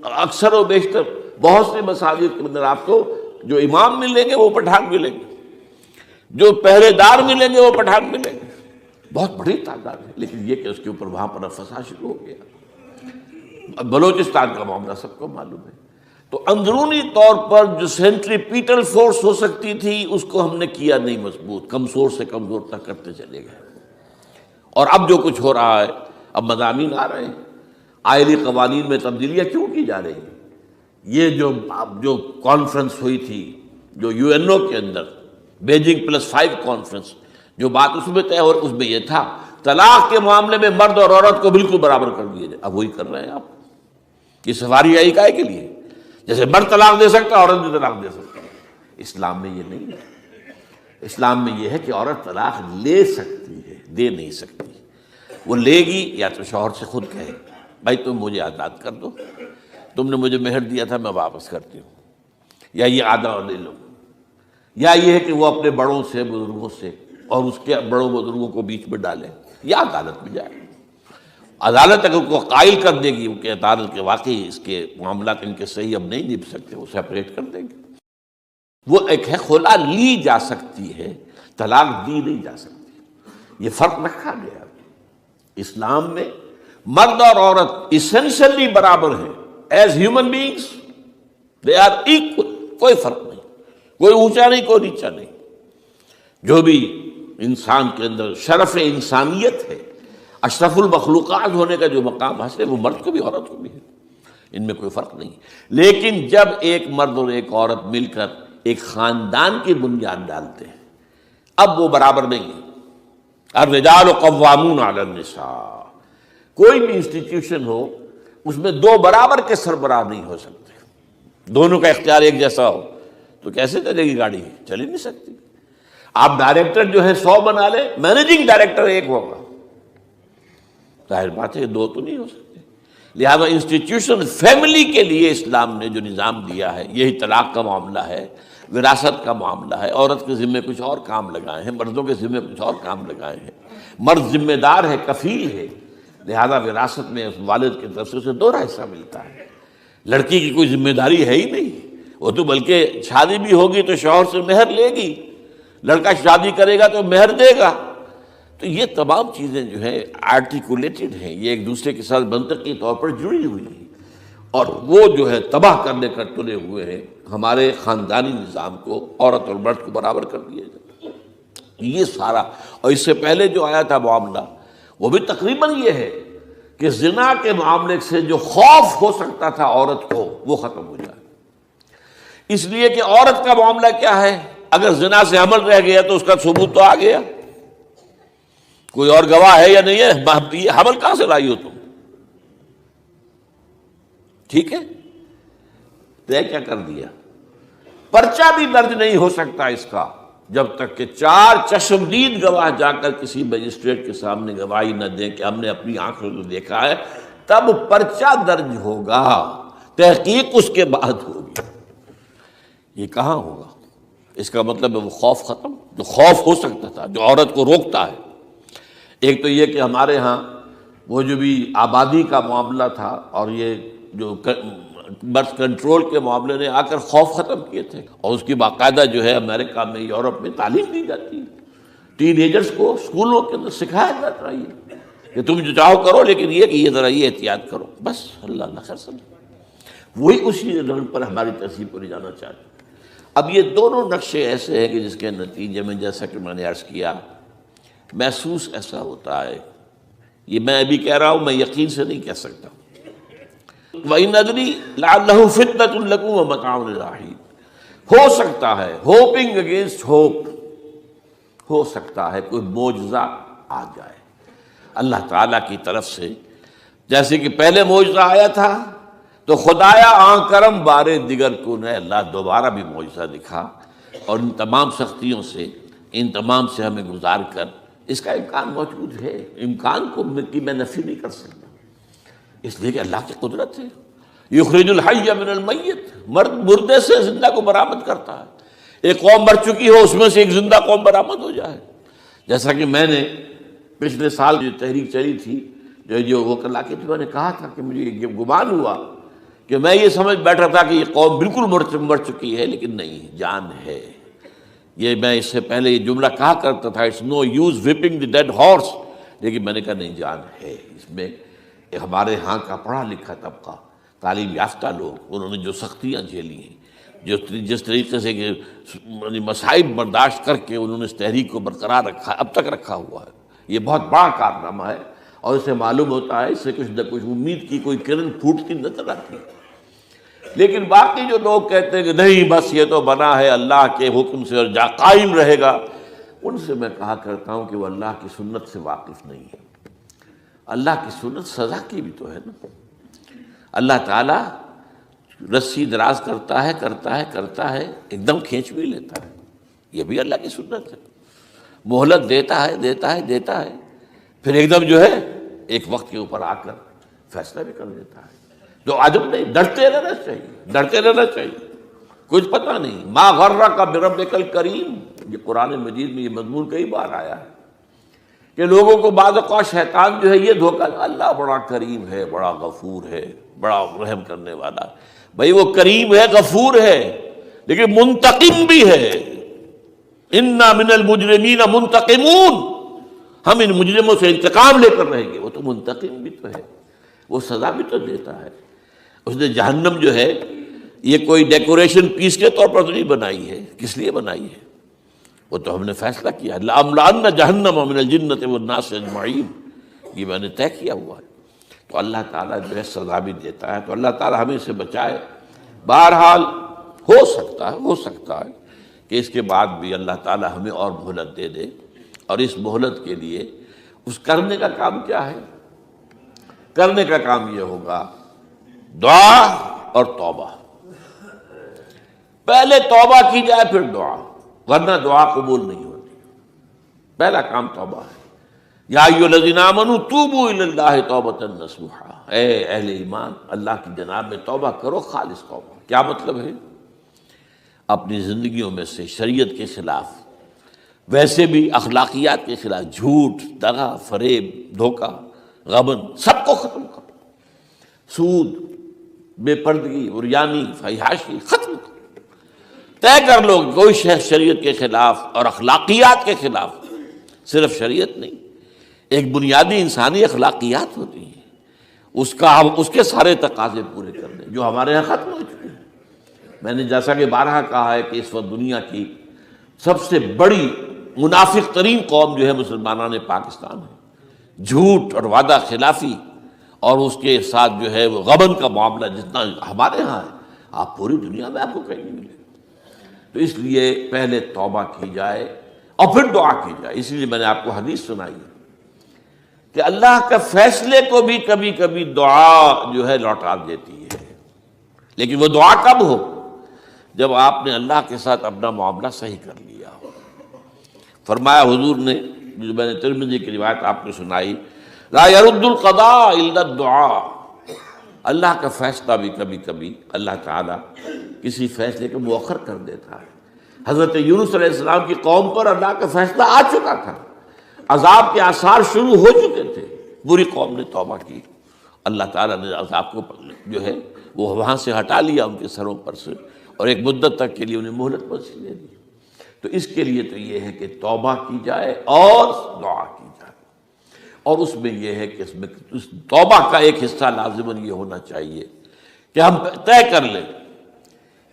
اکثر و بیشتر بہت سے مساجد کے اندر آپ کو جو امام ملیں گے وہ پٹھان ملیں گے، جو پہرے دار ملیں گے وہ پٹھان ملیں گے، بہت بڑی تعداد ہے۔ لیکن یہ کہ اس کے اوپر وہاں پر فساد شروع ہو گیا۔ بلوچستان کا معاملہ سب کو معلوم ہے۔ تو اندرونی طور پر جو سینٹریپیٹل فورس ہو سکتی تھی اس کو ہم نے کیا نہیں مضبوط، کمزور سے کمزور تک کرتے چلے گئے۔ اور اب جو کچھ ہو رہا ہے، اب مضامین آ رہے ہیں، آئلی قوانین میں تبدیلیاں کیوں کی جا رہی ہیں؟ یہ جو کانفرنس ہوئی تھی جو UNO کے اندر، بیجنگ +5 کانفرنس، جو بات اس میں طے اور اس میں یہ تھا طلاق کے معاملے میں مرد اور عورت کو بالکل برابر کر دیا جائے۔ اب وہی کر رہے ہیں آپ، یہ سفاری آئی کائے کے لیے؟ جیسے مرد طلاق دے سکتا ہے عورت بھی طلاق دے سکتا ہے۔ اسلام میں یہ نہیں ہے، اسلام میں یہ ہے کہ عورت طلاق لے سکتی ہے، دے نہیں سکتی۔ وہ لے گی یا تو شوہر سے خود کہے بھائی تم مجھے آزاد کر دو، تم نے مجھے مہر دیا تھا میں واپس کرتی ہوں، یا یہ آدھا لے لو، یا یہ ہے کہ وہ اپنے بڑوں سے، بزرگوں سے اور اس کے بڑوں بزرگوں کو بیچ میں ڈالے، یا عدالت میں جائے۔ عدالت اگر کو قائل کر دے گی کہ عدالت کے واقعی اس کے معاملات ان کے صحیح اب نہیں نبھ سکتے، وہ سیپریٹ کر دیں گے۔ وہ ایک ہے خلا لی جا سکتی ہے، طلاق دی نہیں جا سکتی۔ یہ فرق رکھا گیا۔ اسلام میں مرد اور عورت اسینشلی برابر ہیں، as human beings they are equal, کوئی فرق نہیں، کوئی اونچا نہیں کوئی نیچا نہیں۔ جو بھی انسان کے اندر شرف انسانیت ہے، اشرف المخلوقات ہونے کا جو مقام حاصل ہے، وہ مرد کو بھی عورت کو بھی ہے، ان میں کوئی فرق نہیں۔ لیکن جب ایک مرد اور ایک عورت مل کر ایک خاندان کی بنیاد ڈالتے ہیں، اب وہ برابر نہیں ہے۔ الرجال قوامون علی النساء، کوئی بھی انسٹیٹیوشن ہو اس میں دو برابر کے سربراہ نہیں ہو سکتے، دونوں کا اختیار ایک جیسا ہو تو کیسے چلے گی گاڑی؟ چل ہی نہیں سکتی۔ آپ ڈائریکٹر جو ہے 100 بنا لیں، مینیجنگ ڈائریکٹر ایک ہوگا، ظاہر بات ہے دو تو نہیں ہو سکتے۔ لہذا انسٹیٹیوشن فیملی کے لیے اسلام نے جو نظام دیا ہے، یہی طلاق کا معاملہ ہے، وراثت کا معاملہ ہے، عورت کے ذمے کچھ اور کام لگائے ہیں، مردوں کے ذمے کچھ اور کام لگائے ہیں۔ مرد ذمہ دار ہے، کفیل ہے، لہذا وراثت میں اس والد کی طرف سے اسے 2 حصہ ملتا ہے۔ لڑکی کی کوئی ذمہ داری ہے ہی نہیں، وہ تو بلکہ شادی بھی ہوگی تو شوہر سے مہر لے گی، لڑکا شادی کرے گا تو مہر دے گا۔ تو یہ تمام چیزیں جو ہیں آرٹیکولیٹڈ ہیں، یہ ایک دوسرے کے ساتھ منطقی طور پر جڑی ہوئی ہیں، اور وہ جو ہے تباہ کرنے کر تلے ہوئے ہیں ہمارے خاندانی نظام کو، عورت اور مرد کو برابر کر دیا جائے۔ یہ سارا، اور اس سے پہلے جو آیا تھا معاملہ وہ بھی تقریباً یہ ہے کہ زنا کے معاملے سے جو خوف ہو سکتا تھا عورت کو وہ ختم ہو جائے۔ اس لیے کہ عورت کا معاملہ کیا ہے، اگر زنا سے حمل رہ گیا تو اس کا ثبوت تو آ گیا، کوئی اور گواہ ہے یا نہیں ہے، یہ حمل کہاں سے لائی ہو تم؟ ٹھیک ہے، طے کیا کر دیا، پرچہ بھی درج نہیں ہو سکتا اس کا جب تک کہ 4 چشمدید گواہ جا کر کسی مجسٹریٹ کے سامنے گواہی نہ دیں کہ ہم نے اپنی آنکھوں سے دیکھا ہے، تب پرچہ درج ہوگا، تحقیق اس کے بعد ہوگی۔ یہ کہاں ہوگا؟ اس کا مطلب ہے وہ خوف ختم، جو خوف ہو سکتا تھا، جو عورت کو روکتا ہے۔ ایک تو یہ کہ ہمارے ہاں وہ جو بھی آبادی کا معاملہ تھا اور یہ جو برتھ کنٹرول کے معاملے نے آ کر خوف ختم کیے تھے، اور اس کی باقاعدہ جو ہے امریکہ میں، یورپ میں تعلیم دی جاتی ہے، ٹین ایجرز کو اسکولوں کے اندر سکھایا جاتا ہے کہ تم جو چاہو کرو، لیکن یہ کہ یہ ذرا یہ احتیاط کرو، بس اللہ خیر سمجھ۔ وہی اسی رنگ پر ہماری تہذیب کو لے جانا چاہتے ہیں۔ اب یہ دونوں نقشے ایسے ہیں کہ جس کے نتیجے میں، جیسا کہ میں نے عرض کیا، محسوس ایسا ہوتا ہے، یہ میں ابھی کہہ رہا ہوں، میں یقین سے نہیں کہہ سکتا۔ وَإِنْ أَدْرِي لَعَلَّهُ فِتْنَةٌ لَكُمْ وَمَتَاعٌ إِلَىٰ حِينٍ، ہو سکتا ہے، ہوپنگ اگینسٹ ہوپ، ہو سکتا ہے کوئی معجزہ آ جائے اللہ تعالیٰ کی طرف سے، جیسے کہ پہلے معجزہ آیا تھا تو خدایا آن کرم بارے دیگر کو نے اللہ دوبارہ بھی معجزہ دکھا، اور ان تمام سختیوں سے، ان تمام سے ہمیں گزار کر اس کا امکان موجود ہے، امکان کو میں نفی نہیں کر سکتا، اس لیے کہ اللہ کی قدرت ہے۔ یخرج الحی من المیت، مردے سے زندہ کو برآمد کرتا ہے۔ ایک قوم مر چکی ہو، اس میں سے ایک زندہ قوم برآمد ہو جائے، جیسا کہ میں نے پچھلے سال جو تحریک چلی تھی، جو وہ کلا کی تھی، میں نے کہا تھا کہ مجھے یہ گمان ہوا کہ میں یہ سمجھ بیٹھا تھا کہ یہ قوم بالکل مر چکی ہے، لیکن نہیں، جان ہے۔ یہ میں اس سے پہلے یہ جملہ کہا کرتا تھا، it's no use whipping the dead horse, لیکن میں نے کہا نہیں، جان ہے اس میں۔ ہمارے ہاں کا پڑھا لکھا طبقہ، تعلیم یافتہ لوگ، انہوں نے جو سختیاں جھیلی ہیں، جس طریقے سے کہ مصائب برداشت کر کے انہوں نے اس تحریک کو برقرار رکھا، اب تک رکھا ہوا ہے، یہ بہت بڑا کارنامہ ہے، اور اسے معلوم ہوتا ہے، اس سے کچھ نہ کچھ امید کی کوئی کرن پھوٹتی نظر آتی ہے۔ لیکن باقی جو لوگ کہتے ہیں کہ نہیں بس یہ تو بنا ہے اللہ کے حکم سے اور قائم رہے گا، ان سے میں کہا کرتا ہوں کہ وہ اللہ کی سنت سے واقف نہیں ہے۔ اللہ کی سنت سزا کی بھی تو ہے نا، اللہ تعالیٰ رسی دراز کرتا ہے، ایک دم کھینچ بھی لیتا ہے، یہ بھی اللہ کی سنت ہے۔ مہلت دیتا ہے، پھر ایک دم جو ہے ایک وقت کے اوپر آ کر فیصلہ بھی کر دیتا ہے۔ تو عجب نہیں، ڈرتے رہنا چاہیے، کچھ پتہ نہیں۔ ما غرک بربک الکریم، یہ قرآن مجید میں یہ مضمون کئی بار آیا ہے کہ لوگوں کو بعض اوقات شیطان جو ہے یہ دھوکہ، اللہ بڑا کریم ہے، بڑا غفور ہے، بڑا رحم کرنے والا۔ بھائی وہ کریم ہے، غفور ہے، لیکن منتقم بھی ہے۔ انا من المجرمین منتقمون، ہم ان مجرموں سے انتقام لے کر رہیں گے۔ وہ تو منتقم بھی تو ہے، وہ سزا بھی تو دیتا ہے۔ اس نے جہنم جو ہے یہ کوئی ڈیکوریشن پیس کے طور پر تو نہیں بنائی ہے، کس لیے بنائی ہے؟ وہ تو ہم نے فیصلہ کیا، لَأَمْلَأَنَّ جَهَنَّمَ مِنَ الْجِنَّةِ وَالنَّاسِ أَجْمَعِينَ، یہ میں نے طے کیا ہوا ہے۔ تو اللہ تعالیٰ جو ہے سزا بھی دیتا ہے، تو اللہ تعالیٰ ہمیں سے بچائے۔ بہرحال ہو سکتا ہے کہ اس کے بعد بھی اللہ تعالیٰ ہمیں اور مہلت دے دے، اور اس مہلت کے لیے اس کرنے کا کام کیا ہے؟ کرنے کا کام یہ ہوگا دعا اور توبہ۔ پہلے توبہ کی جائے پھر دعا، ورنہ دعا قبول نہیں ہوتی۔ پہلا کام توبہ ہے۔ یا ایھا الذین آمنوا توبوا الی اللہ توبۃ نصوحا، اے اہل ایمان اللہ کی جناب میں توبہ کرو، خالص توبہ۔ کیا مطلب ہے؟ اپنی زندگیوں میں سے شریعت کے خلاف، ویسے بھی اخلاقیات کے خلاف، جھوٹ، دغا، فریب، دھوکہ، غبن، سب کو ختم کرو۔ سود، بے پردگی، عریانی، فحاشی ختم کرو۔ طے کر لو کوئی شریعت کے خلاف اور اخلاقیات کے خلاف، صرف شریعت نہیں، ایک بنیادی انسانی اخلاقیات ہوتی ہیں، اس کے سارے تقاضے پورے کر دیں جو ہمارے یہاں ختم ہو چکے ہیں۔ میں نے جیسا کہ بارہا کہا ہے کہ اس وقت دنیا کی سب سے بڑی منافق ترین قوم جو ہے مسلمانان پاکستان ہے۔ جھوٹ اور وعدہ خلافی اور اس کے ساتھ جو ہے وہ غبن کا معاملہ جتنا ہمارے ہاں ہے آپ پوری دنیا میں آپ کو کہیں نہیں ملے. تو اس لیے پہلے توبہ کی جائے اور پھر دعا کی جائے. اس لیے میں نے آپ کو حدیث سنائی کہ اللہ کا فیصلے کو بھی کبھی کبھی دعا جو ہے لوٹا دیتی ہے، لیکن وہ دعا کب ہو؟ جب آپ نے اللہ کے ساتھ اپنا معاملہ صحیح کر لیا ہو. فرمایا حضور نے، جو میں نے ترمذی کی روایت آپ کو سنائی، لا يرد القضاء الا الدعاء. اللہ کا فیصلہ بھی کبھی کبھی اللہ تعالیٰ کسی فیصلے کو مؤخر کر دیتا ہے. حضرت یونس علیہ السلام کی قوم پر اللہ کا فیصلہ آ چکا تھا، عذاب کے آثار شروع ہو چکے تھے، پوری قوم نے توبہ کی، اللہ تعالیٰ نے عذاب کو جو ہے وہ وہاں سے ہٹا لیا ان کے سروں پر سے، اور ایک مدت تک کے لیے انہیں مہلت وسیع دے دی. تو اس کے لیے تو یہ ہے کہ توبہ کی جائے اور دعا کی جائے، اور اس میں یہ ہے کہ اس توبہ کا ایک حصہ لازماً یہ ہونا چاہیے کہ ہم طے کر لیں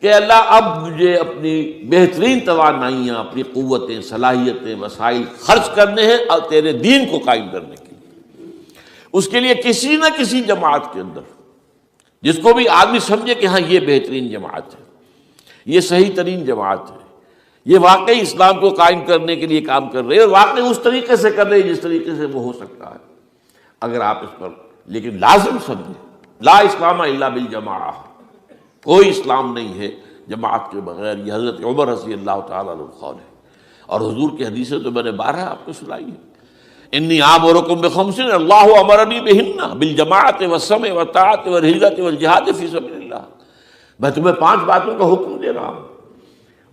کہ اللہ اب مجھے اپنی بہترین توانائیاں، اپنی قوتیں، صلاحیتیں، وسائل خرچ کرنے ہیں اور تیرے دین کو قائم کرنے کے لیے. اس کے لیے کسی نہ کسی جماعت کے اندر جس کو بھی آدمی سمجھے کہ ہاں یہ بہترین جماعت ہے، یہ صحیح ترین جماعت ہے، یہ واقعی اسلام کو قائم کرنے کے لیے کام کر رہے ہیں اور واقعی اس طریقے سے کر رہے ہیں جس طریقے سے وہ ہو سکتا ہے. اگر آپ اس پر لیکن لازم سمجھیں لا اسلام الا بالجماعہ، کوئی اسلام نہیں ہے جماعت کے بغیر. یہ حضرت عمر رضی اللہ تعالیٰ عنہ قول ہے، اور حضور کی حدیثیں تو میں نے 12 آپ کو سنائی ہیں. انی آمرکم بخمس اللہ امرنی بہن بالجماعت والسمع والطاعت والہجرۃ والجہاد فی سبیل اللہ. میں تمہیں 5 باتوں کا حکم دے رہا ہوں،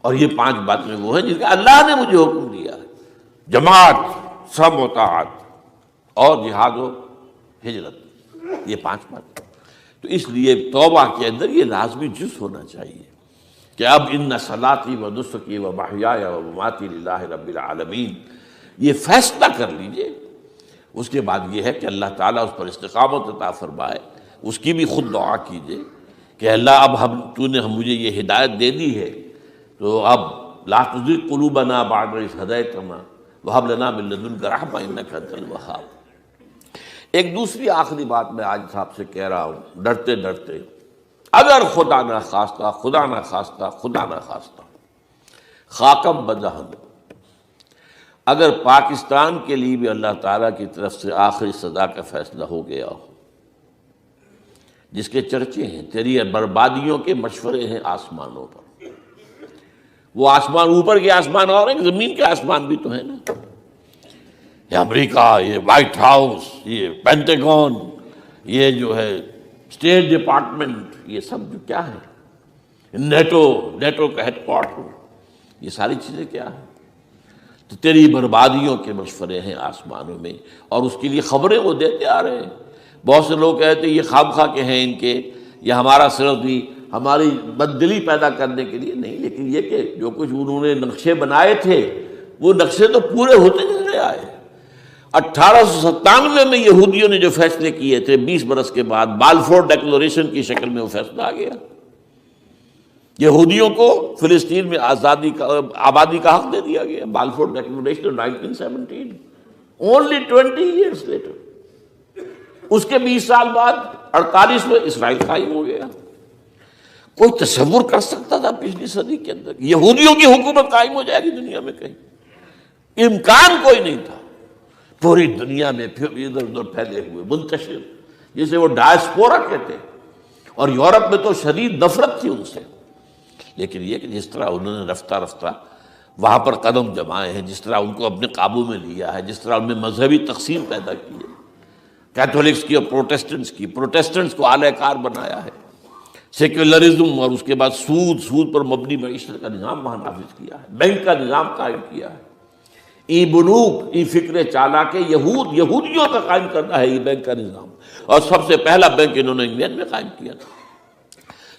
اور یہ 5 باتیں وہ ہیں جن کا اللہ نے مجھے حکم دیا ہے: جماعت، سمع و طاعت اور جہاد و ہجرت. یہ 5 باتیں. تو اس لیے توبہ کے اندر یہ لازمی جز ہونا چاہیے کہ اب ان صلاتی و نسکی و محیای و مماتی للہ رب العالمین، یہ فیصلہ کر لیجئے. اس کے بعد یہ ہے کہ اللہ تعالیٰ اس پر استقامت عطا فرمائے. اس کی بھی خود دعا کیجئے کہ اللہ اب تو نے مجھے یہ ہدایت دے دی ہے، تو اب لا تزغ قلوبنا بعد اذ ہدیتنا وہب لنا من لدنک رحمۃ انک انت الوہاب. ایک دوسری آخری بات میں آج صاحب سے کہہ رہا ہوں، ڈرتے ڈرتے، اگر خدا نہ خواستہ خدا نہ خواستہ خدا نہ خواستہ خاکم بدہن، اگر پاکستان کے لیے بھی اللہ تعالیٰ کی طرف سے آخری سزا کا فیصلہ ہو گیا ہو، جس کے چرچے ہیں، تیری بربادیوں کے مشورے ہیں آسمانوں پر. وہ آسمان اوپر کے آسمان اور ہیں، زمین کے آسمان بھی تو ہیں نا. یہ امریکہ، یہ وائٹ ہاؤس، یہ پینٹاگون، یہ جو ہے اسٹیٹ ڈپارٹمنٹ، یہ سب جو کیا ہے، نیٹو کا ہیڈ کوارٹر، یہ ساری چیزیں کیا ہیں؟ تو تیری بربادیوں کے مشورے ہیں آسمانوں میں، اور اس کے لیے خبریں وہ دیتے آ رہے ہیں. بہت سے لوگ کہتے ہیں یہ خواہ کے ہیں ان کے، یہ ہمارا صرف بھی ہماری بددلی پیدا کرنے کے لیے نہیں، لیکن یہ کہ جو کچھ انہوں نے نقشے بنائے تھے وہ نقشے تو پورے ہوتے چلے آئے. 1897 میں یہودیوں نے جو فیصلے کیے تھے، 20 برس کے بعد بالفور ڈیکلریشن کی شکل میں وہ فیصلہ آ گیا. یہودیوں کو فلسطین میں آبادی کا حق دے دیا گیا. Balfour declaration 1917، only 20 years later. اس کے 20 سال بعد 48 میں اسرائیل قائم ہو گیا. کوئی تصور کر سکتا تھا پچھلی صدی کے اندر یہودیوں کی حکومت قائم ہو جائے گی دنیا میں؟ کہیں امکان کوئی نہیں تھا. پوری دنیا میں پھر ادھر ادھر پھیلے ہوئے، منتشر، جسے وہ ڈائسپورا کہتے، اور یورپ میں تو شدید نفرت تھی ان سے. لیکن یہ کہ جس طرح انہوں نے رفتہ رفتہ وہاں پر قدم جمائے ہیں، جس طرح ان کو اپنے قابو میں لیا ہے، جس طرح ان میں مذہبی تقسیم پیدا کی ہے، کیتھولکس کی اور پروٹیسٹنٹس کو اعلی کار بنایا ہے، سیکولرزم اور اس کے بعد سود پر مبنی معیشت کا نظام وہاں نافذ کیا ہے، بینک کا نظام قائم کیا ہے. ای بنوک، ای فکر چالاک یہودیوں کا قائم کرنا ہے یہ بینک کا نظام، اور سب سے پہلا بینک انہوں نے انگلینڈ میں قائم کیا تھا.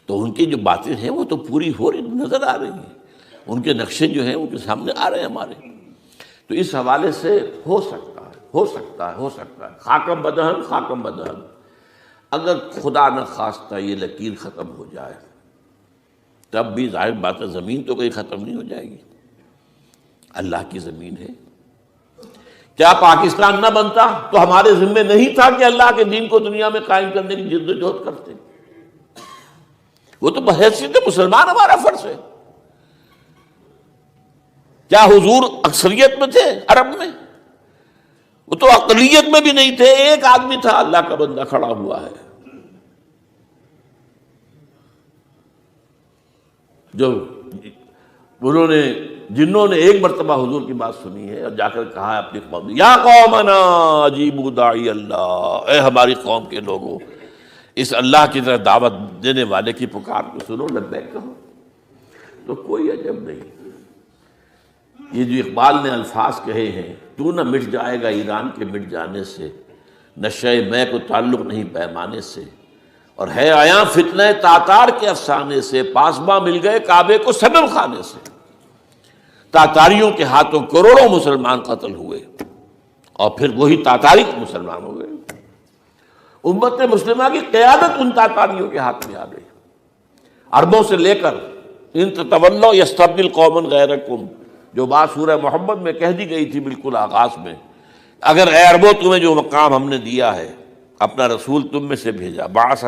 تو ان کی جو باتیں ہیں وہ تو پوری ہو رہی نظر آ رہی ہیں، ان کے نقشے جو ہیں ان کے سامنے آ رہے ہیں ہمارے. تو اس حوالے سے ہو سکتا ہے خاکم بدہن. اگر خدا نہ خواستہ یہ لکیر ختم ہو جائے، تب بھی ظاہر بات ہے زمین تو کہیں ختم نہیں ہو جائے گی. اللہ کی زمین ہے، کیا پاکستان نہ بنتا تو ہمارے ذمے نہیں تھا کہ اللہ کے دین کو دنیا میں قائم کرنے کی جد و جہد کرتے؟ وہ تو بحیثیت مسلمان ہمارا فرض ہے۔ کیا حضور اکثریت میں تھے عرب میں؟ وہ تو اقلیت میں بھی نہیں تھے، ایک آدمی تھا اللہ کا بندہ کھڑا ہوا ہے جو انہوں نے جنہوں نے ایک مرتبہ حضور کی بات سنی ہے اور جا کر کہا ہے اپنی قوم، یا قومنا اجیبوا داعی اللہ، اے ہماری قوم کے لوگوں، اس اللہ کی طرف دعوت دینے والے کی پکار کو سنو، لبیک کہو۔ تو کوئی عجب نہیں، یہ جو اقبال نے الفاظ کہے ہیں، تو نہ مٹ جائے گا ایران کے مٹ جانے سے، نشے میں کو تعلق نہیں پیمانے سے، اور ہے آیا فتنہ تاتار کے افسانے سے، پاسباں مل گئے کعبے کو صنم خانے سے۔ تاتاریوں کے ہاتھوں کروڑوں مسلمان قتل ہوئے اور پھر وہی تاتاری مسلمان ہو گئے۔ امت مسلمہ کی قیادت ان تاتاریوں کے ہاتھ میں آ گئی۔ عربوں سے لے کر ان تتولوا یستبدل قوما غیرکم، جو بات سورہ محمد میں کہہ دی گئی تھی بالکل آغاز میں، اگر اے عربوں تمہیں جو مقام ہم نے دیا ہے، اپنا رسول تم میں سے بھیجا، بعث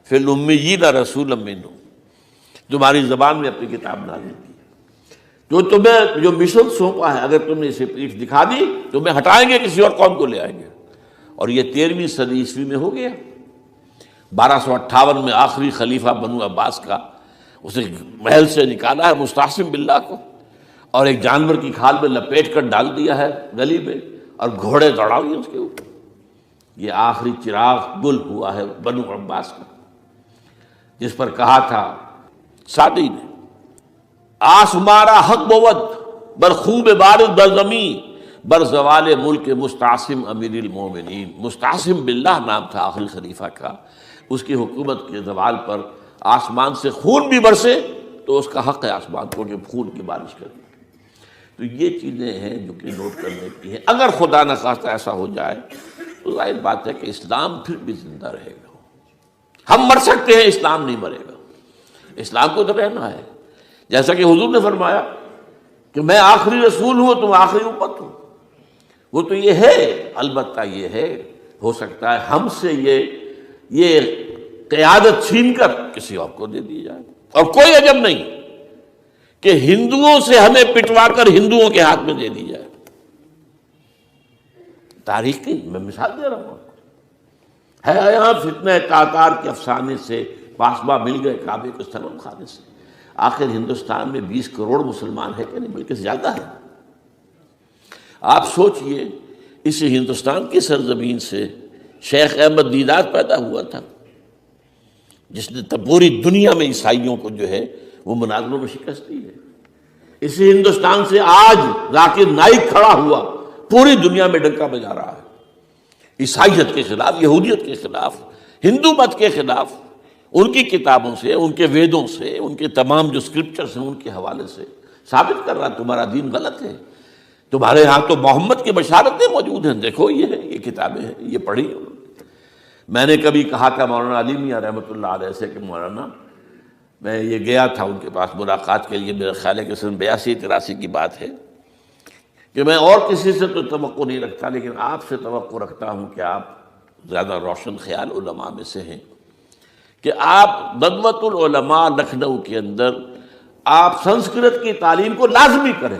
فی الامیین رسولا منہم، تمہاری زبان میں اپنی کتاب نازل کی، جو تمہیں جو مشن سونپا ہے، اگر تم نے اسے پیٹھ دکھا دی تمہیں ہٹائیں گے، کسی اور قوم کو لے آئیں گے۔ اور یہ 13ویں صدی عیسوی میں ہو گیا۔ 1258 میں آخری خلیفہ بنو عباس کا اسے محل سے نکالا ہے مستعصم باللہ کو، اور ایک جانور کی کھال میں لپیٹ کر ڈال دیا ہے گلی میں، اور گھوڑے دوڑا دیے اس کے اوپر۔ یہ آخری چراغ گل ہوا ہے بنو عباس کا، جس پر کہا تھا سعدی نے، آسمارا حق بود بر خوب بارد بر زمین بر زوال ملک مستعصم امیر المومنین۔ مستعصم باللہ نام تھا آخری خلیفہ کا، اس کی حکومت کے زوال پر آسمان سے خون بھی برسے تو اس کا حق ہے آسمان کو کہ خون کی بارش کرے۔ تو یہ چیزیں ہیں جو کہ نوٹ کرنے کی ہیں۔ اگر خدا نہ خواستہ ایسا ہو جائے تو ظاہر بات ہے کہ اسلام پھر بھی زندہ رہے گا۔ ہم مر سکتے ہیں، اسلام نہیں مرے گا، اسلام کو تو رہنا ہے۔ جیسا کہ حضور نے فرمایا کہ میں آخری رسول ہوں، تم آخری امت ہو، وہ تو یہ ہے، البتہ یہ ہے ہو سکتا ہے ہم سے یہ قیادت چھین کر کسی اور کو دے دی جائے، اور کوئی عجب نہیں کہ ہندوؤں سے ہمیں پٹوا کر ہندوؤں کے ہاتھ میں دے دی جائے۔ تاریخ کی میں مثال دے رہا ہوں، ہے یہاں فتنہ تاتار کے افسانے سے، پاسباں مل گئے کعبے کو صنم خانے سے۔ آخر ہندوستان میں 20 کروڑ مسلمان ہے کہ نہیں، بلکہ زیادہ ہے۔ آپ سوچئے اس ہندوستان کی سرزمین سے شیخ احمد دیدات پیدا ہوا تھا، جس نے پوری دنیا میں عیسائیوں کو جو ہے وہ مناظروں میں شکست دی ہے۔ اسی ہندوستان سے آج ذاکر نائک کھڑا ہوا، پوری دنیا میں ڈنکا بجا رہا ہے، عیسائیت کے خلاف، یہودیت کے خلاف، ہندو مت کے خلاف، ان کی کتابوں سے، ان کے ویدوں سے، ان کے تمام جو اسکرپچرز ہیں ان کے حوالے سے ثابت کر رہا تمہارا دین غلط ہے۔ تمہارے ہاں تو محمد کی بشارتیں موجود ہیں، دیکھو یہ ہے، یہ کتابیں ہیں، یہ پڑھی۔ میں نے کبھی کہا تھا مولانا علی میاں رحمۃ اللہ علیہ سے کہ مولانا، میں یہ گیا تھا ان کے پاس ملاقات کے لیے، میرا خیال ہے کہ سن 82-83 کی بات ہے، کہ میں اور کسی سے تو توقع نہیں رکھتا، لیکن آپ سے توقع رکھتا ہوں کہ آپ زیادہ روشن خیال علماء میں سے ہیں، کہ آپ ندوۃ العلماء لکھنؤ کے اندر آپ سنسکرت کی تعلیم کو لازمی کریں،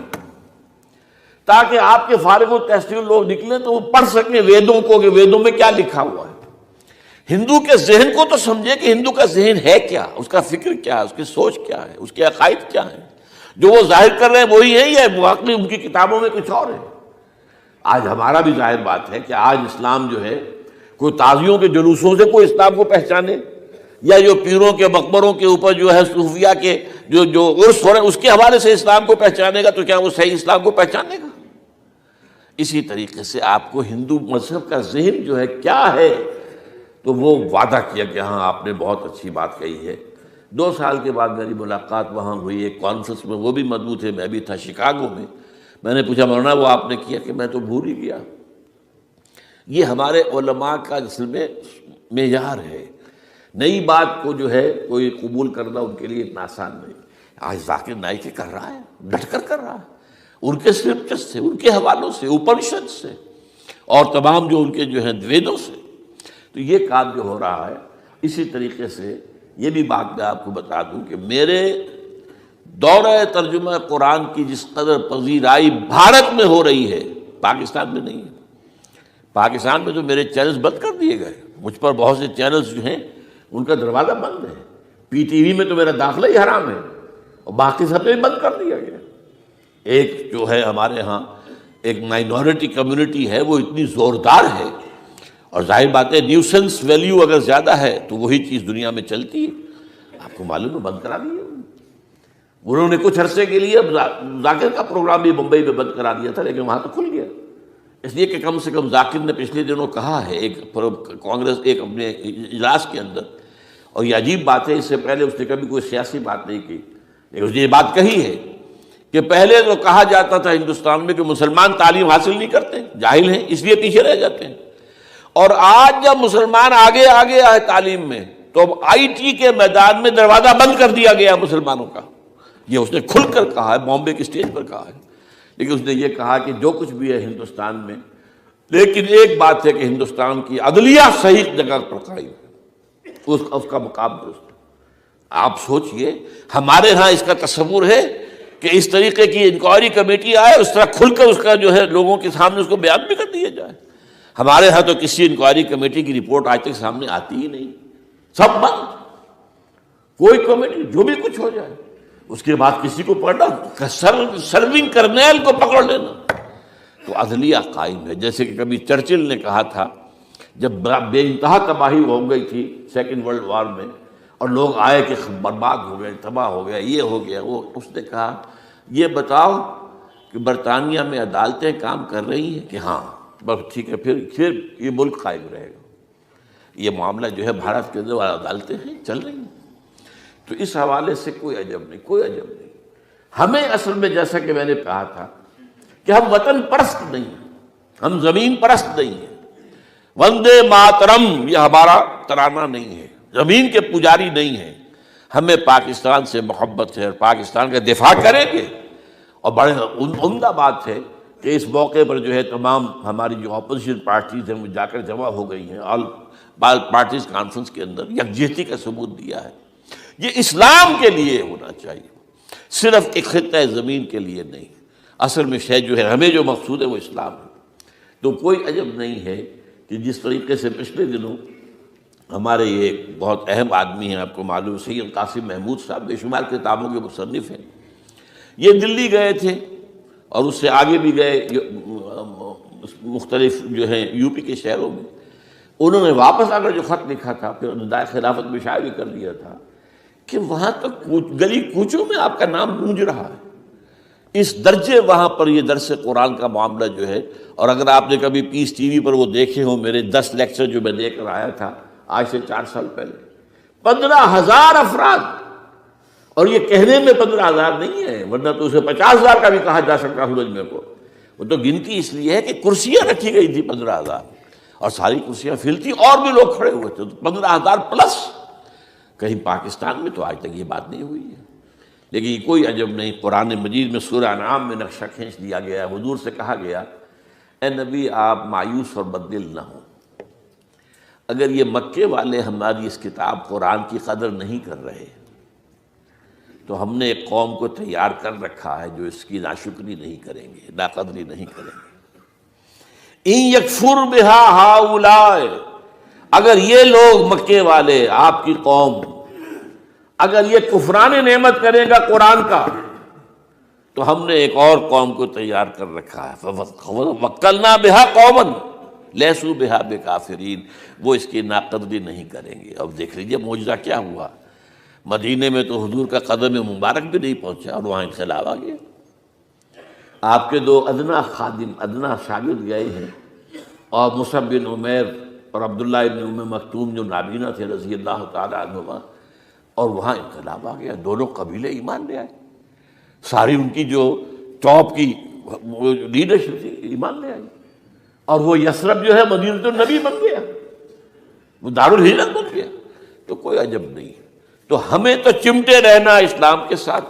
تاکہ آپ کے فارغ التحصیل لوگ نکلیں تو وہ پڑھ سکیں ویدوں کو کہ ویدوں میں کیا لکھا ہوا ہے۔ ہندو کے ذہن کو تو سمجھے کہ ہندو کا ذہن ہے کیا، اس کا فکر کیا ہے، اس کی سوچ کیا ہے، اس کے عقائد کیا ہیں، جو وہ ظاہر کر رہے ہیں وہی ہے یا واقعی ان کی کتابوں میں کچھ اور ہے۔ آج ہمارا بھی ظاہر بات ہے کہ آج اسلام جو ہے، کوئی تازیوں کے جلوسوں سے کوئی اسلام کو پہچانے، یا جو پیروں کے مقبروں کے اوپر جو ہے صوفیہ کے جو عرس ہو رہے ہیں اس کے حوالے سے اسلام کو پہچانے گا، تو کیا وہ صحیح اسلام کو پہچانے گا؟ اسی طریقے سے آپ کو ہندو مذہب کا ذہن جو ہے کیا ہے، تو وہ وعدہ کیا کہ ہاں آپ نے بہت اچھی بات کہی ہے۔ 2 سال کے بعد میری ملاقات وہاں ہوئی ایک کانفرنس میں، وہ بھی مدعو تھے، میں بھی تھا شکاگو میں۔ میں نے پوچھا مولانا وہ آپ نے کیا؟ کہ میں تو بھول ہی گیا۔ یہ ہمارے علماء کا اصل میں معیار ہے، نئی بات کو جو ہے کوئی قبول کرنا ان کے لیے اتنا آسان نہیں۔ آج ذاکر نائک کر رہا ہے، ڈٹ کر رہا ہے، ان کے اسکرپچر سے، ان کے حوالوں سے، اپنشد سے، اور تمام جو ان کے جو ہیں ویدوں سے۔ تو یہ کام جو ہو رہا ہے، اسی طریقے سے یہ بھی بات میں آپ کو بتا دوں کہ میرے دورہ ترجمہ قرآن کی جس قدر پذیرائی بھارت میں ہو رہی ہے، پاکستان میں نہیں ہے۔ پاکستان میں تو میرے چینلز بند کر دیے گئے، مجھ پر بہت سے چینلز جو ہیں ان کا دروازہ بند ہے۔ پی ٹی وی میں تو میرا داخلہ ہی حرام ہے، اور باقی سب بھی بند کر دیا گیا۔ ایک جو ہے ہمارے ہاں ایک مائنورٹی کمیونٹی ہے، وہ اتنی زوردار ہے، اور ظاہر بات ہے نیوسنس ویلیو اگر زیادہ ہے تو وہی چیز دنیا میں چلتی ہے۔ آپ کو معلوم ہے بند کرا دیا انہوں نے کچھ عرصے کے لیے۔ ذاکر کا پروگرام بھی ممبئی میں بند کرا دیا تھا، لیکن وہاں تو کھل گیا، اس لیے کہ کم سے کم ذاکر نے پچھلے دنوں کہا ہے ایک کانگریس ایک اپنے اجلاس کے اندر، اور یہ عجیب بات ہے، اس سے پہلے اس نے کبھی کوئی سیاسی بات نہیں کی، لیکن اس نے یہ بات کہی ہے کہ پہلے تو کہا جاتا تھا ہندوستان میں کہ مسلمان تعلیم حاصل نہیں کرتے، جاہل ہیں، اس لیے پیچھے رہ جاتے ہیں، اور آج جب مسلمان آگے آ گیا ہے تعلیم میں، تو اب آئی ٹی کے میدان میں دروازہ بند کر دیا گیا مسلمانوں کا۔ یہ اس نے کھل کر کہا ہے، بامبے کی اسٹیج پر کہا ہے، لیکن اس نے یہ کہا کہ جو کچھ بھی ہے ہندوستان میں، لیکن ایک بات ہے کہ ہندوستان کی عدلیہ صحیح جگہ پر قائم ہے، اس کا مقام درست ہے۔ آپ سوچئے ہمارے ہاں اس کا تصور ہے کہ اس طریقے کی انکوائری کمیٹی آئے، اس طرح کھل کر اس کا جو ہے لوگوں کے سامنے اس کو بیان بھی کر دیا جائے۔ ہمارے ہاں تو کسی انکوائری کمیٹی کی رپورٹ آج تک سامنے آتی ہی نہیں، سب بند، کوئی کمیٹی جو بھی کچھ ہو جائے، اس کے بعد کسی کو پکڑنا، سرونگ کرنیل کو پکڑ لینا۔ تو عدلیہ قائم ہے، جیسے کہ کبھی چرچل نے کہا تھا جب بے انتہا تباہی ہو گئی تھی سیکنڈ ورلڈ وار میں، اور لوگ آئے کہ برباد ہو گئے، تباہ ہو گیا، یہ ہو گیا وہ، اس نے کہا یہ بتاؤ کہ برطانیہ میں عدالتیں کام کر رہی ہیں کہ ہاں، بس ٹھیک ہے، پھر یہ ملک قائم رہے گا۔ یہ معاملہ جو ہے بھارت کے اندر عدالتیں ہیں چل رہی ہیں، تو اس حوالے سے کوئی عجب نہیں، کوئی عجب نہیں۔ ہمیں اصل میں جیسا کہ میں نے کہا تھا کہ ہم وطن پرست نہیں ہیں، ہم زمین پرست نہیں ہیں۔ وندے ماترم یہ ہمارا ترانہ نہیں ہے، زمین کے پجاری نہیں ہیں، ہمیں پاکستان سے محبت ہے اور پاکستان کا دفاع کریں گے۔ اور بڑے عمدہ بات ہے کہ اس موقع پر جو ہے تمام ہماری جو اپوزیشن پارٹیز ہیں وہ جا کر جمع ہو گئی ہیں، آل پارٹیز کانفرنس کے اندر یکجہتی کا ثبوت دیا ہے۔ یہ اسلام کے لیے ہونا چاہیے، صرف ایک خطہ زمین کے لیے نہیں۔ اصل میں شے جو ہے ہمیں جو مقصود ہے وہ اسلام ہے۔ تو کوئی عجب نہیں ہے کہ جس طریقے سے پچھلے دنوں ہمارے یہ بہت اہم آدمی ہیں، آپ کو معلوم سید قاسم محمود صاحب بے شمار کتابوں کے مصنف ہیں، یہ دلی گئے تھے اور اس سے آگے بھی گئے مختلف جو ہیں یو پی کے شہروں میں۔ انہوں نے واپس اگر جو خط لکھا تھا، پھر ندائے خلافت میں شائع بھی کر دیا تھا کہ وہاں تک گلی کوچوں میں آپ کا نام گونج رہا ہے، اس درجے وہاں پر یہ درس قرآن کا معاملہ جو ہے۔ اور اگر آپ نے کبھی پیس ٹی وی پر وہ دیکھے ہوں میرے 10 لیکچر جو میں دے کر آیا تھا آج سے 4 سال پہلے، 15,000 افراد، اور یہ کہنے میں 15,000 نہیں ہے، ورنہ تو اسے 50,000 کا بھی کہا جا سکتا سورج میں کو، وہ تو گنتی اس لیے ہے کہ کرسیاں رکھی گئی تھی 15,000، اور ساری کرسیاں فل تھی، اور بھی لوگ کھڑے ہوئے تھے، تو 15,000 پلس۔ کہیں پاکستان میں تو آج تک یہ بات نہیں ہوئی ہے، لیکن یہ کوئی عجب نہیں۔ قرآن مجید میں سورہ انعام میں نقشہ کھینچ دیا گیا ہے، حضور سے کہا گیا اے نبی آپ مایوس اور بددل نہ ہوں، اگر یہ مکے والے ہماری اس کتاب قرآن کی قدر نہیں کر رہے تو ہم نے ایک قوم کو تیار کر رکھا ہے جو اس کی ناشکری نہیں کریں گے، ناقدری نہیں کریں گے۔ ان یکفر بہا ہؤلاء، اگر یہ لوگ مکے والے آپ کی قوم اگر یہ کفران نعمت کرے گا قرآن کا، تو ہم نے ایک اور قوم کو تیار کر رکھا ہے، وَوَكَّلْنَا بِهَا قَوْمًا لَيْسُوا بِهَا بِكَافِرِينَ، وہ اس کی ناقدری نہیں کریں گے۔ اب دیکھ لیجئے معجزہ کیا ہوا، مدینے میں تو حضور کا قدم مبارک بھی نہیں پہنچا اور وہاں انقلاب آ گیا۔ آپ کے 2 ادنا خادم، ادنا شاگرد گئے ہیں، اور مصعب بن عمیر اور عبداللہ بن ام مکتوم جو نابینا تھے رضی اللہ تعالی عنہما، اور وہاں انقلاب آ گیا، دونوں قبیلے ایمان لے آئے، ساری ان کی جو ٹاپ کی لیڈرشپ تھی ایمان لے آئی، اور وہ یثرب جو ہے مدینہ النبی بن گیا، وہ دارالہجرت بن گیا۔ تو کوئی عجب نہیں، تو ہمیں تو چمٹے رہنا اسلام کے ساتھ،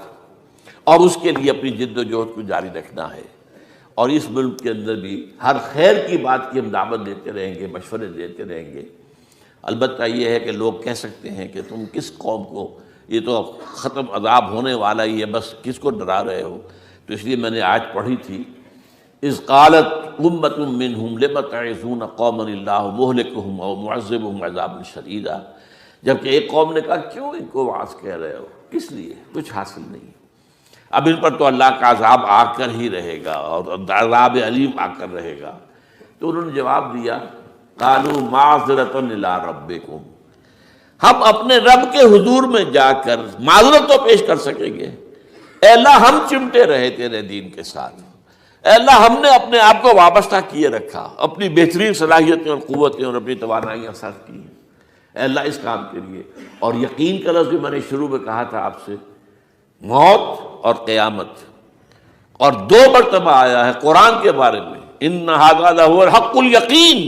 اور اس کے لیے اپنی جد و جہد کو جاری رکھنا ہے۔ اور اس ملک کے اندر بھی ہر خیر کی بات کی ہم دعوت دیتے رہیں گے، مشورے دیتے رہیں گے۔ البتہ یہ ہے کہ لوگ کہہ سکتے ہیں کہ تم کس قوم کو، یہ تو ختم عذاب ہونے والا ہی ہے، بس کس کو ڈرا رہے ہو؟ تو اس لیے میں نے آج پڑھی تھی، اذ قالت امۃ منہم لم تعظون قوما اللہ مہلکہم او معذبہم عذابا شدیدا، جبکہ ایک قوم نے کہا کیوں ان کو واعظ کہہ رہے ہو، کس لیے؟ کچھ حاصل نہیں، اب ان پر تو اللہ کا عذاب آ کر ہی رہے گا اور عذاب علیم آ کر رہے گا۔ تو انہوں نے جواب دیا، قالوا معذرۃ الی ربکم، ہم اپنے رب کے حضور میں جا کر معذرت تو پیش کر سکیں گے، اے اللہ ہم چمٹے رہے تیرے دین کے ساتھ، اے اللہ ہم نے اپنے آپ کو وابستہ کیے رکھا، اپنی بہترین صلاحیتیں اور قوتیں اور اپنی توانائیاں صرف کی ہیں، اے اللہ اس کام کے لیے۔ اور یقین کا لفظ بھی میں نے شروع میں کہا تھا آپ سے، موت اور قیامت، اور 2 مرتبہ آیا ہے قرآن کے بارے میں، ان ھذا لھو الحق الیقین،